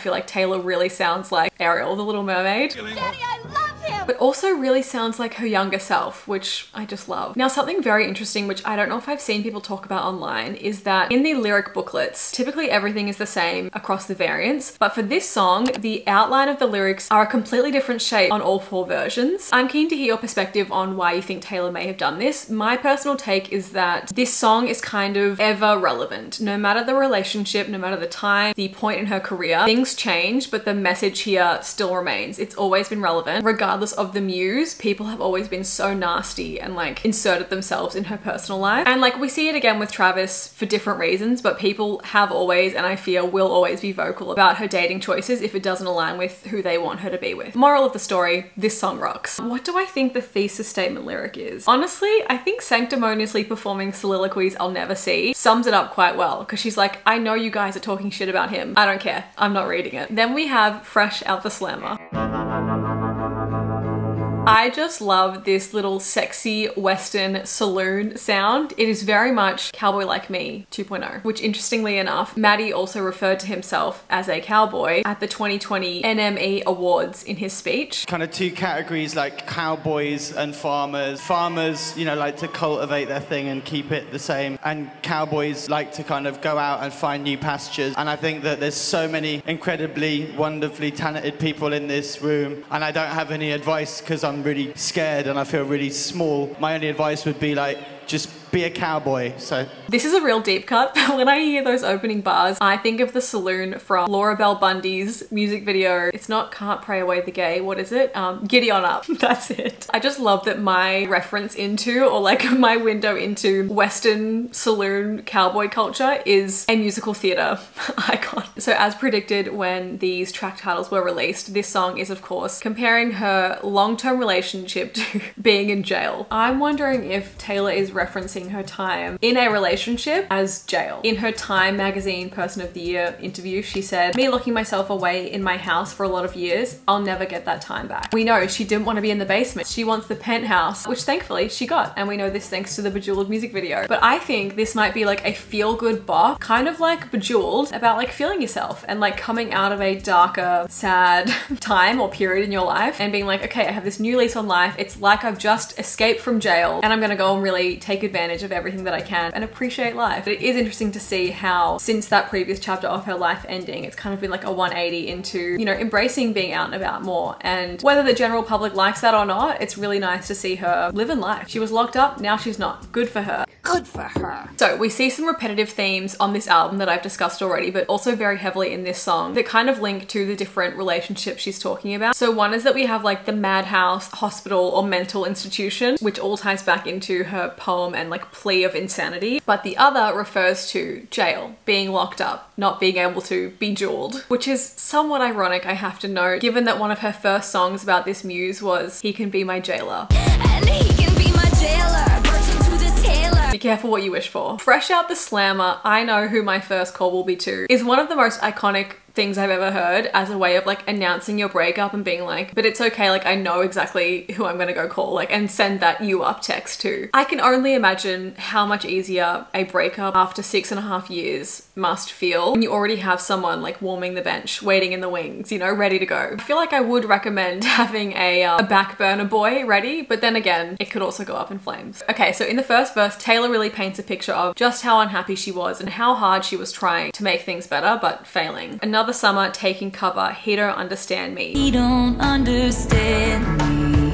feel like Taylor really sounds like Ariel, the Little Mermaid. Daddy, I love him! But also really sounds like her younger self, which I just love. Now, something very interesting, which I don't know if I've seen people talk about online, is that in the lyric booklets, typically everything is the same across the variants, but for this song, the outline of the lyrics are a completely different shape on all 4 versions. I'm keen to hear your perspective on why you think Taylor may have done this. My personal take is that this song is kind of ever relevant. No matter the relationship, no matter the time, the point in her career, things change, but the message here still remains. It's always been relevant. Regardless of the muse, people have always been so nasty and like inserted themselves in her personal life. And like we see it again with Travis for different reasons, but people have always, and I fear will always, be vocal about her dating choices if it doesn't align with who they want her to be with. Moral of the story, this song rocks. What do I think the thesis statement lyric is? Honestly, I think sanctimoniously performing soliloquies I'll never see sums it up quite well, because she's like, I know you guys are talking shit about him. I don't care. I'm not reading it. Then we have Fresh Out the Slammer. I just love this little sexy Western saloon sound. It is very much Cowboy Like Me 2.0, which interestingly enough, Maddie also referred to himself as a cowboy at the 2020 NME Awards in his speech. Kind of 2 categories, like cowboys and farmers. Farmers, you know, like to cultivate their thing and keep it the same, and cowboys like to kind of go out and find new pastures. And I think that there's so many incredibly, wonderfully talented people in this room, and I don't have any advice because I'm really scared and I feel really small. My only advice would be like, just be a cowboy. So this is a real deep cut, but when I hear those opening bars, I think of the saloon from Laura Bell Bundy's music video. It's not Can't Pray Away the Gay, what is it? Giddy On Up. That's it. I just love that my reference into, or like my window into, Western saloon cowboy culture is a musical theatre icon. So as predicted when these track titles were released, this song is of course comparing her long-term relationship to being in jail. I'm wondering if Taylor is referencing her time in a relationship as jail. In her Time magazine Person of the Year interview, she said, "Me locking myself away in my house for a lot of years, I'll never get that time back." We know she didn't want to be in the basement. She wants the penthouse, which thankfully she got. And we know this thanks to the Bejeweled music video. But I think this might be like a feel-good bop, kind of like Bejeweled, about like feeling yourself and like coming out of a darker, sad time or period in your life and being like, okay, I have this new lease on life. It's like I've just escaped from jail and I'm gonna go and really take advantage of everything that I can and appreciate life. But it is interesting to see how since that previous chapter of her life ending, it's kind of been like a 180 into, you know, embracing being out and about more. And whether the general public likes that or not, it's really nice to see her living life. She was locked up, now she's not. Good for her. Good for her. So we see some repetitive themes on this album that I've discussed already, but also very heavily in this song that kind of link to the different relationships she's talking about. So one is that we have like the madhouse, hospital or mental institution, which all ties back into her poem and like plea of insanity. But the other refers to jail, being locked up, not being able to be jeweled, which is somewhat ironic, I have to note, given that one of her first songs about this muse was "He Can Be My Jailer." And he can be my jailer. Be careful what you wish for. Fresh Out the Slammer, I Know Who My First Call Will Be To, is one of the most iconic things I've ever heard as a way of like announcing your breakup and being like, but it's okay, like I know exactly who I'm gonna go call, like, and send that you up text to. I can only imagine how much easier a breakup after 6.5 years must feel when you already have someone like warming the bench, waiting in the wings, you know, ready to go. I feel like I would recommend having a back burner boy ready, but then again, it could also go up in flames. Okay, so in the first verse, Taylor really paints a picture of just how unhappy she was and how hard she was trying to make things better, but failing. Another summer taking cover, he don't understand me. He don't understand me.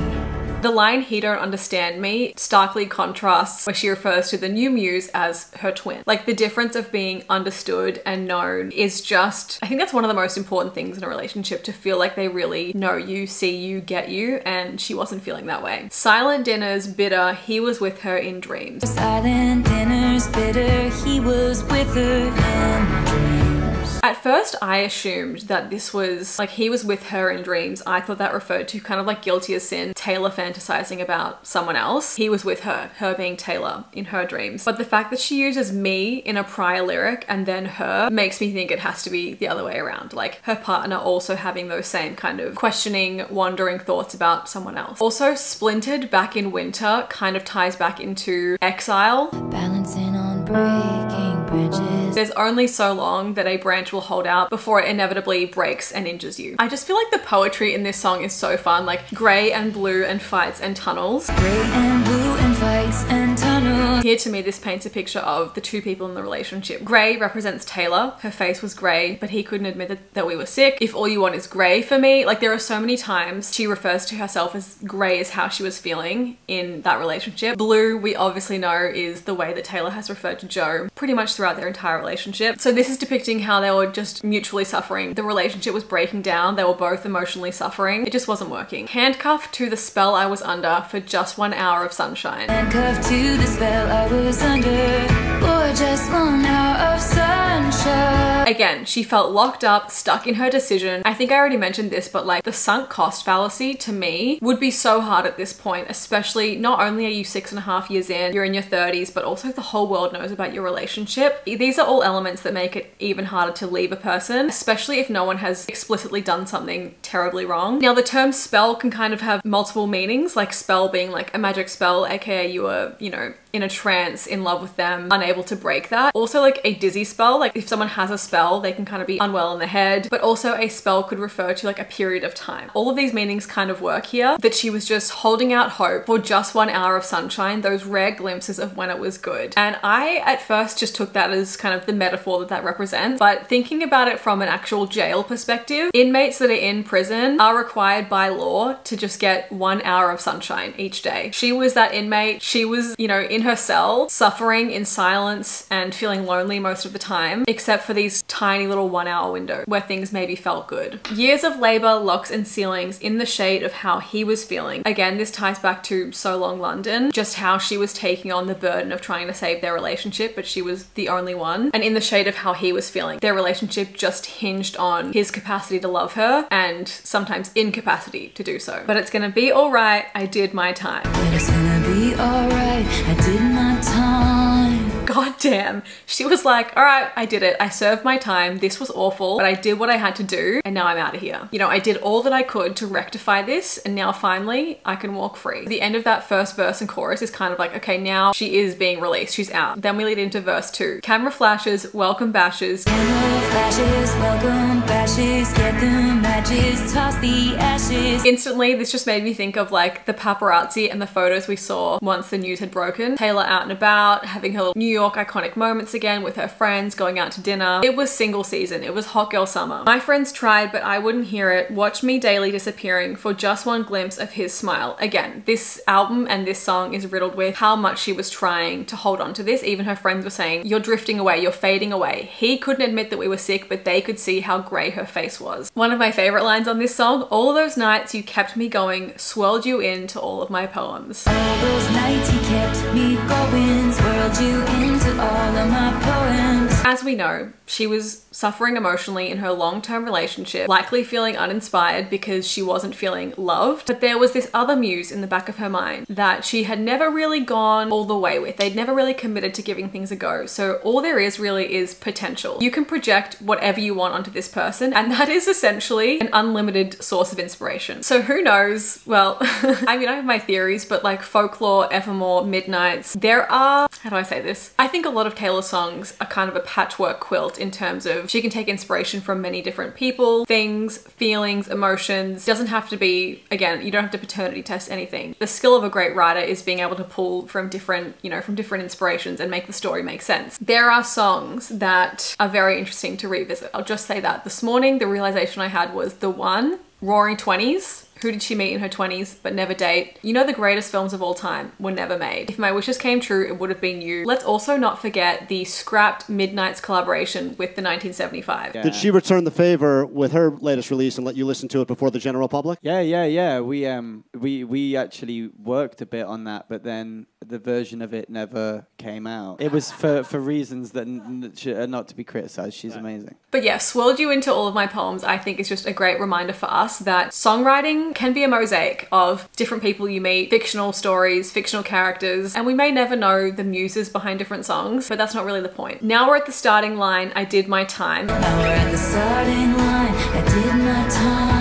The line "he don't understand me" starkly contrasts where she refers to the new muse as her twin. Like, the difference of being understood and known is just, I think that's one of the most important things in a relationship, to feel like they really know you, see you, get you, and she wasn't feeling that way. Silent dinners, bitter, he was with her in dreams. Silent dinners, bitter, he was with her in dreams. At first, I assumed that this was like he was with her in dreams. I thought that referred to kind of like Guilty as Sin, Taylor fantasizing about someone else. He was with her being Taylor in her dreams. But the fact that she uses me in a prior lyric and then her makes me think it has to be the other way around. Like her partner also having those same kind of questioning, wandering thoughts about someone else. Also, splintered back in winter kind of ties back into exile. Balancing on breaking branches. There's only so long that a branch will hold out before it inevitably breaks and injures you. I just feel like the poetry in this song is so fun, like grey and blue and fights and tunnels. Grey and blue and fights and tunnels. Here to me this paints a picture of the two people in the relationship. Grey represents Taylor. Her face was grey, but he couldn't admit that we were sick. If all you want is grey for me, like there are so many times she refers to herself as grey as how she was feeling in that relationship. Blue, we obviously know, is the way that Taylor has referred to Joe pretty much throughout their entire relationship. So this is depicting how they were just mutually suffering. The relationship was breaking down. They were both emotionally suffering. It just wasn't working. Handcuffed to the spell I was under for just 1 hour of sunshine. Handcuffed to the spell I was under for just 1 hour of sunshine. Again, she felt locked up, stuck in her decision. I think I already mentioned this, but like the sunk cost fallacy to me would be so hard at this point, especially not only are you 6.5 years in, you're in your 30s, but also the whole world knows about your relationship. These are all elements that make it even harder to leave a person, especially if no one has explicitly done something terribly wrong. Now, the term spell can kind of have multiple meanings, like spell being like a magic spell, aka you were, you know, in a trance, in love with them, unable to break that. Also like a dizzy spell, like if someone has a spell, they can kind of be unwell in the head, but also a spell could refer to like a period of time. All of these meanings kind of work here, that she was just holding out hope for just 1 hour of sunshine, those rare glimpses of when it was good. And I at first just took that as kind of the metaphor that that represents, but thinking about it from an actual jail perspective, inmates that are in prison are required by law to just get 1 hour of sunshine each day. She was that inmate. She was, you know, in her cell, suffering in silence and feeling lonely most of the time, except for these tiny little 1 hour window where things maybe felt good. Years of labor, locks and ceilings in the shade of how he was feeling. Again, this ties back to So Long London, just how she was taking on the burden of trying to save their relationship, but she was the only one. And in the shade of how he was feeling, their relationship just hinged on his capacity to love her and sometimes incapacity to do so. But it's gonna be all right, I did my time. But it's gonna be alright, I did my time. God damn. She was like, all right, I did it. I served my time. This was awful, but I did what I had to do and now I'm out of here. You know, I did all that I could to rectify this and now finally I can walk free. The end of that first verse and chorus is kind of like, okay, now she is being released. She's out. Then we lead into verse 2. Camera flashes, welcome bashes. Camera flashes, welcome bashes, get the matches, toss the ashes. Instantly, this just made me think of like the paparazzi and the photos we saw once the news had broken. Taylor out and about, having her little New York iconic moments again with her friends, going out to dinner. It was single season. It was hot girl summer. My friends tried, but I wouldn't hear it. Watch me daily disappearing for just one glimpse of his smile. Again, this album and this song is riddled with how much she was trying to hold on to this. Even her friends were saying, you're drifting away, you're fading away. He couldn't admit that we were sick, but they could see how grey her face was. One of my favorite lines on this song, all those nights you kept me going, swirled you into all of my poems. All those nights you kept me going, swirled you into all of my poems. As we know, she was suffering emotionally in her long-term relationship, likely feeling uninspired because she wasn't feeling loved. But there was this other muse in the back of her mind that she had never really gone all the way with. They'd never really committed to giving things a go. So all there is really is potential. You can project whatever you want onto this person, and that is essentially an unlimited source of inspiration. So who knows? Well, I mean, I have my theories, but like Folklore, Evermore, Midnights, there are, how do I say this? I think a lot of Taylor's songs are kind of a patchwork quilt in terms of she can take inspiration from many different people, things, feelings, emotions. It doesn't have to be, again, you don't have to paternity test anything. The skill of a great writer is being able to pull from different, you know, from different inspirations and make the story make sense. There are songs that are very interesting to revisit. I'll just say that. This morning, the realization I had was The One, Roaring 20s, Who did she meet in her 20s but never date? You know the greatest films of all time were never made. If my wishes came true, it would have been you. Let's also not forget the scrapped Midnight's collaboration with the 1975. Yeah. Did she return the favor with her latest release and let you listen to it before the general public? Yeah. We actually worked a bit on that, but then the version of it never came out. It was for reasons that are not to be criticized. She's amazing. But yeah, Swirled You Into All of My Poems, I think is just a great reminder for us that songwriting can be a mosaic of different people you meet, fictional stories, fictional characters, and we may never know the muses behind different songs, but that's not really the point. Now we're at the starting line, I did my time. Now we're at the starting line, I did my time.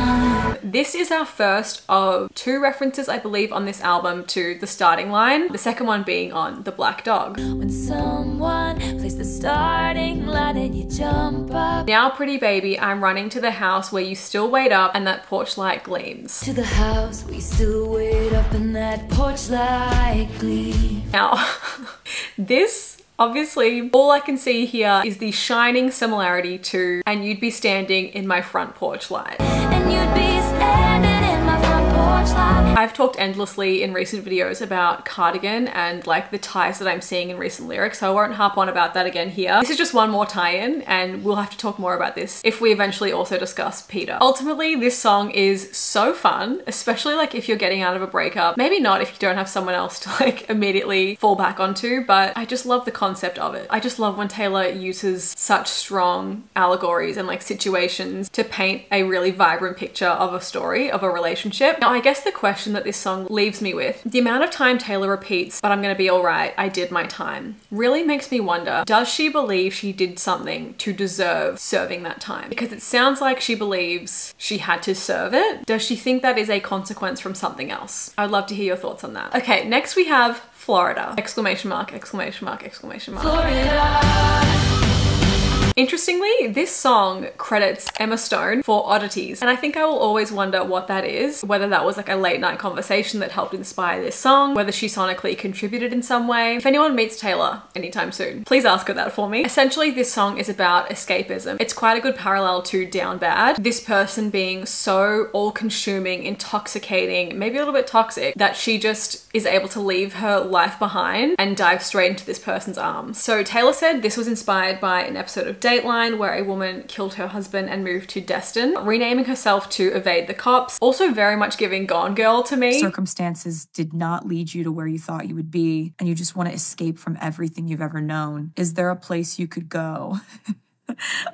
This is our first of 2 references, I believe, on this album to the starting line. The second one being on The Black Dog. When someone plays the starting line and you jump up. Now, pretty baby, I'm running to the house where you still wait up and that porch light gleams. To the house we still wait up and that porch light gleams. Now, this obviously, all I can see here is the shining similarity to "And You'd Be Standing in My Front Porch Light." And you'd be standing in my front porch light. I've talked endlessly in recent videos about Cardigan and like the ties that I'm seeing in recent lyrics, so I won't harp on about that again here. This is just one more tie-in, and we'll have to talk more about this if we eventually also discuss Peter. Ultimately, this song is so fun, especially like if you're getting out of a breakup. Maybe not if you don't have someone else to like immediately fall back onto, but I just love the concept of it. I just love when Taylor uses such strong allegories and like situations to paint a really vibrant picture of a story, of a relationship. Now, I guess the question that this song leaves me with, the amount of time Taylor repeats, "But I'm gonna be alright, I did my time," really makes me wonder, does she believe she did something to deserve serving that time? Because it sounds like she believes she had to serve it. Does she think that is a consequence from something else? I'd love to hear your thoughts on that. Okay, next we have Florida! Exclamation mark, exclamation mark, exclamation mark. Florida. Interestingly, this song credits Emma Stone for Oddities, and I think I will always wonder what that is, whether that was like a late night conversation that helped inspire this song, whether she sonically contributed in some way. If anyone meets Taylor anytime soon, please ask her that for me. Essentially, this song is about escapism. It's quite a good parallel to Down Bad, this person being so all-consuming, intoxicating, maybe a little bit toxic, that she just is able to leave her life behind and dive straight into this person's arms. So Taylor said this was inspired by an episode of Dateline where a woman killed her husband and moved to Destin, renaming herself to evade the cops. Also very much giving Gone Girl to me. Circumstances did not lead you to where you thought you would be, and you just want to escape from everything you've ever known. Is there a place you could go?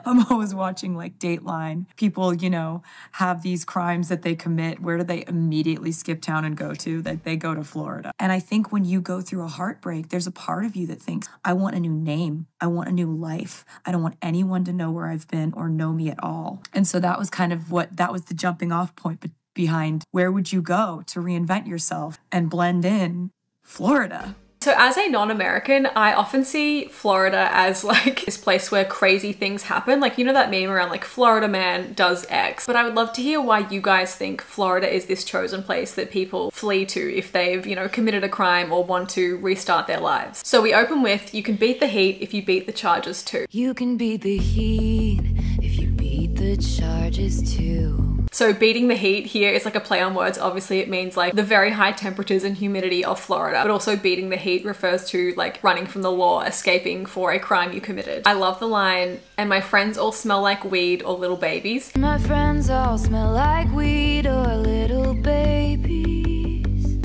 I'm always watching like Dateline. People, you know, have these crimes that they commit. Where do they immediately skip town and go to? That they go to Florida. And I think when you go through a heartbreak, there's a part of you that thinks, I want a new name. I want a new life. I don't want anyone to know where I've been or know me at all. And so that was kind of that was the jumping off point behind where would you go to reinvent yourself and blend in? Florida. So as a non-American, I often see Florida as like this place where crazy things happen. Like, you know that meme around like Florida man does X. But I would love to hear why you guys think Florida is this chosen place that people flee to if they've, you know, committed a crime or want to restart their lives. So we open with, you can beat the heat if you beat the charges too. You can beat the heat if you beat the charges too. So beating the heat here is like a play on words. Obviously it means like the very high temperatures and humidity of Florida, but also beating the heat refers to like running from the law, escaping for a crime you committed. I love the line, and my friends all smell like weed or little babies. My friends all smell like weed or little babies.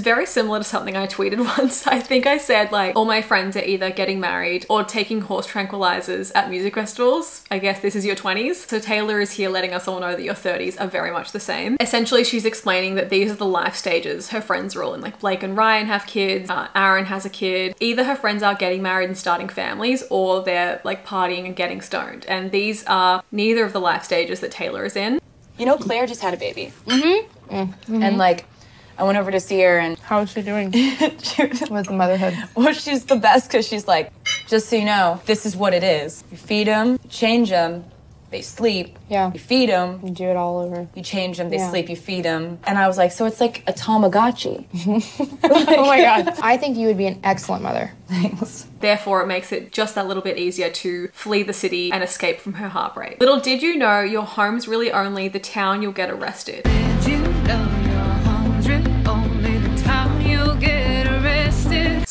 Very similar to something I tweeted once. I think I said like, all my friends are either getting married or taking horse tranquilizers at music festivals. I guess this is your 20s. So Taylor is here letting us all know that your 30s are very much the same. Essentially, she's explaining that these are the life stages her friends are all in. Like Blake and Ryan have kids, Aaron has a kid. Either her friends are getting married and starting families, or they're like partying and getting stoned. And these are neither of the life stages that Taylor is in. You know, Claire just had a baby. And like, I went over to see her, and how is she doing? With motherhood. Well, she's the best because she's like, just so you know, this is what it is. You feed them, change them, they sleep. Yeah. You feed them. You do it all over. You change them, they sleep, you feed them. And I was like, so it's like a Tamagotchi. Oh my God. I think you would be an excellent mother. Thanks. Therefore, it makes it just that little bit easier to flee the city and escape from her heartbreak. Little did you know, your home's really only the town you'll get arrested. Did you know your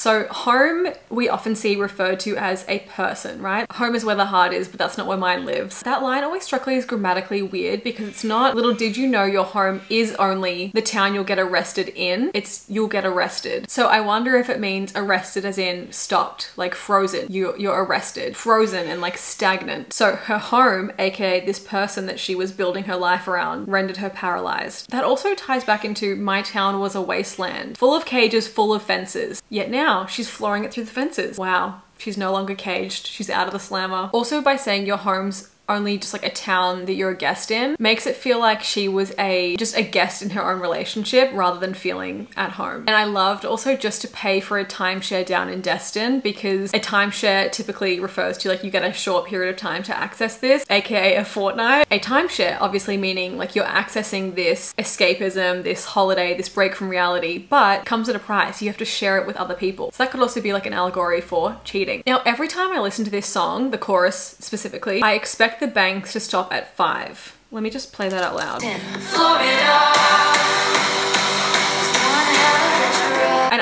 So home we often see referred to as a person, right? Home is where the heart is, but that's not where mine lives. That line always struck me as grammatically weird because it's not little did you know your home is only the town you'll get arrested in. It's you'll get arrested. So I wonder if it means arrested as in stopped, like frozen. You're arrested. Frozen and like stagnant. So her home, aka this person that she was building her life around, rendered her paralyzed. That also ties back into my town was a wasteland, full of cages, full of fences. Yet now she's flooring it through the fences. Wow. She's no longer caged. She's out of the slammer. Also by saying your home's only just like a town that you're a guest in makes it feel like she was just a guest in her own relationship rather than feeling at home. And I loved also just to pay for a timeshare down in Destin, because a timeshare typically refers to like you get a short period of time to access this, aka a fortnight. A timeshare obviously meaning like you're accessing this escapism, this holiday, this break from reality, but comes at a price. You have to share it with other people. So that could also be like an allegory for cheating. Now every time I listen to this song, the chorus specifically, I expect the bangs to stop at 5. Let me just play that out loud. And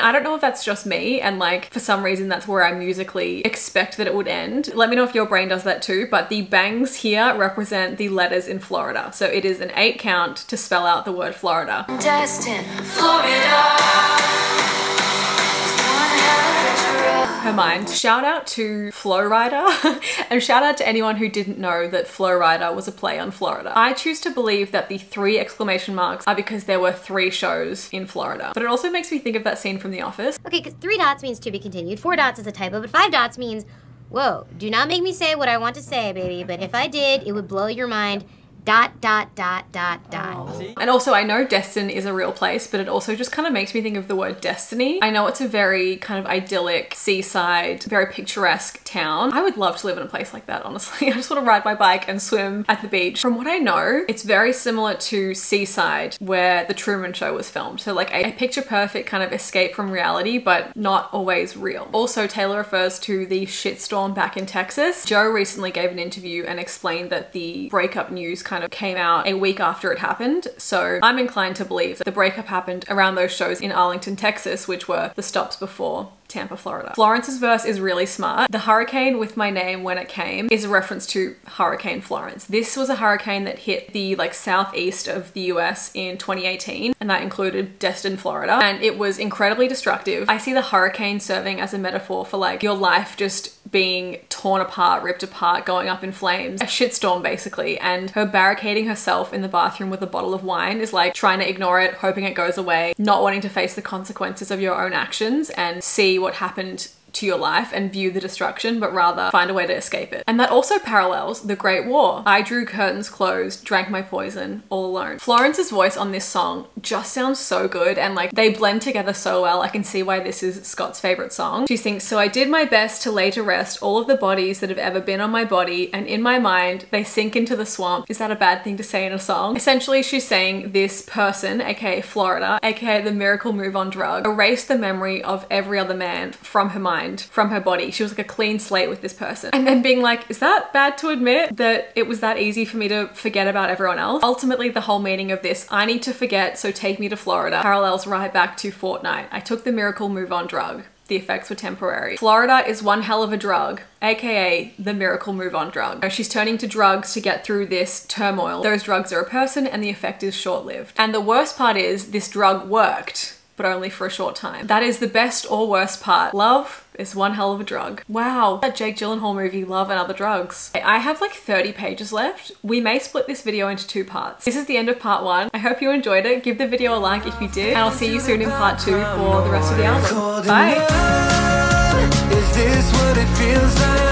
I don't know if that's just me and like for some reason that's where I musically expect that it would end. Let me know if your brain does that too, but the bangs here represent the letters in Florida. So it is an 8 count to spell out the word Florida. Destin, Florida. Her mind. Shout out to Flowrider and shout out to anyone who didn't know that Flowrider was a play on Florida. I choose to believe that the 3 exclamation marks are because there were 3 shows in Florida. But it also makes me think of that scene from The Office. Okay, because 3 dots means to be continued, 4 dots is a typo, but 5 dots means, whoa, do not make me say what I want to say, baby, but if I did, it would blow your mind. ... And also I know Destin is a real place, but it also just kind of makes me think of the word destiny. I know it's a very kind of idyllic seaside, very picturesque town. I would love to live in a place like that, honestly. I just want to ride my bike and swim at the beach. From what I know, it's very similar to Seaside, where the Truman Show was filmed. So like a picture perfect kind of escape from reality, but not always real. Also, Taylor refers to the shitstorm back in Texas. Joe recently gave an interview and explained that the breakup news kind of came out a week after it happened. So I'm inclined to believe that the breakup happened around those shows in Arlington, Texas, which were the stops before Tampa, Florida. Florence's verse is really smart. The hurricane with my name when it came is a reference to Hurricane Florence. This was a hurricane that hit the like southeast of the US in 2018, and that included Destin, Florida, and it was incredibly destructive. I see the hurricane serving as a metaphor for like your life just being torn apart, ripped apart, going up in flames. A shitstorm basically, and her barricading herself in the bathroom with a bottle of wine is like trying to ignore it, hoping it goes away, not wanting to face the consequences of your own actions and see what happened to your life and view the destruction, but rather find a way to escape it. And that also parallels the Great War. I drew curtains closed, drank my poison, all alone. Florence's voice on this song just sounds so good, and like they blend together so well. I can see why this is Scott's favorite song. She sings, "So I did my best to lay to rest all of the bodies that have ever been on my body, and in my mind they sink into the swamp." Is that a bad thing to say in a song? Essentially she's saying this person, aka Florida, aka the miracle move on drug, erased the memory of every other man from her mind, from her body. She was like a clean slate with this person. And then being like, is that bad to admit that it was that easy for me to forget about everyone else? Ultimately, the whole meaning of this, I need to forget, so take me to Florida, parallels right back to Fortnite. I took the miracle move on drug. The effects were temporary. Florida is one hell of a drug, aka the miracle move on drug. She's turning to drugs to get through this turmoil. Those drugs are a person and the effect is short-lived. And the worst part is this drug worked, but only for a short time. That is the best or worst part. Love is one hell of a drug. Wow. That Jake Gyllenhaal movie, Love and Other Drugs. I have like 30 pages left. We may split this video into 2 parts. This is the end of part 1. I hope you enjoyed it. Give the video a like if you did, and I'll see you soon in part 2 for the rest of the album. Bye. Is this what it feels like?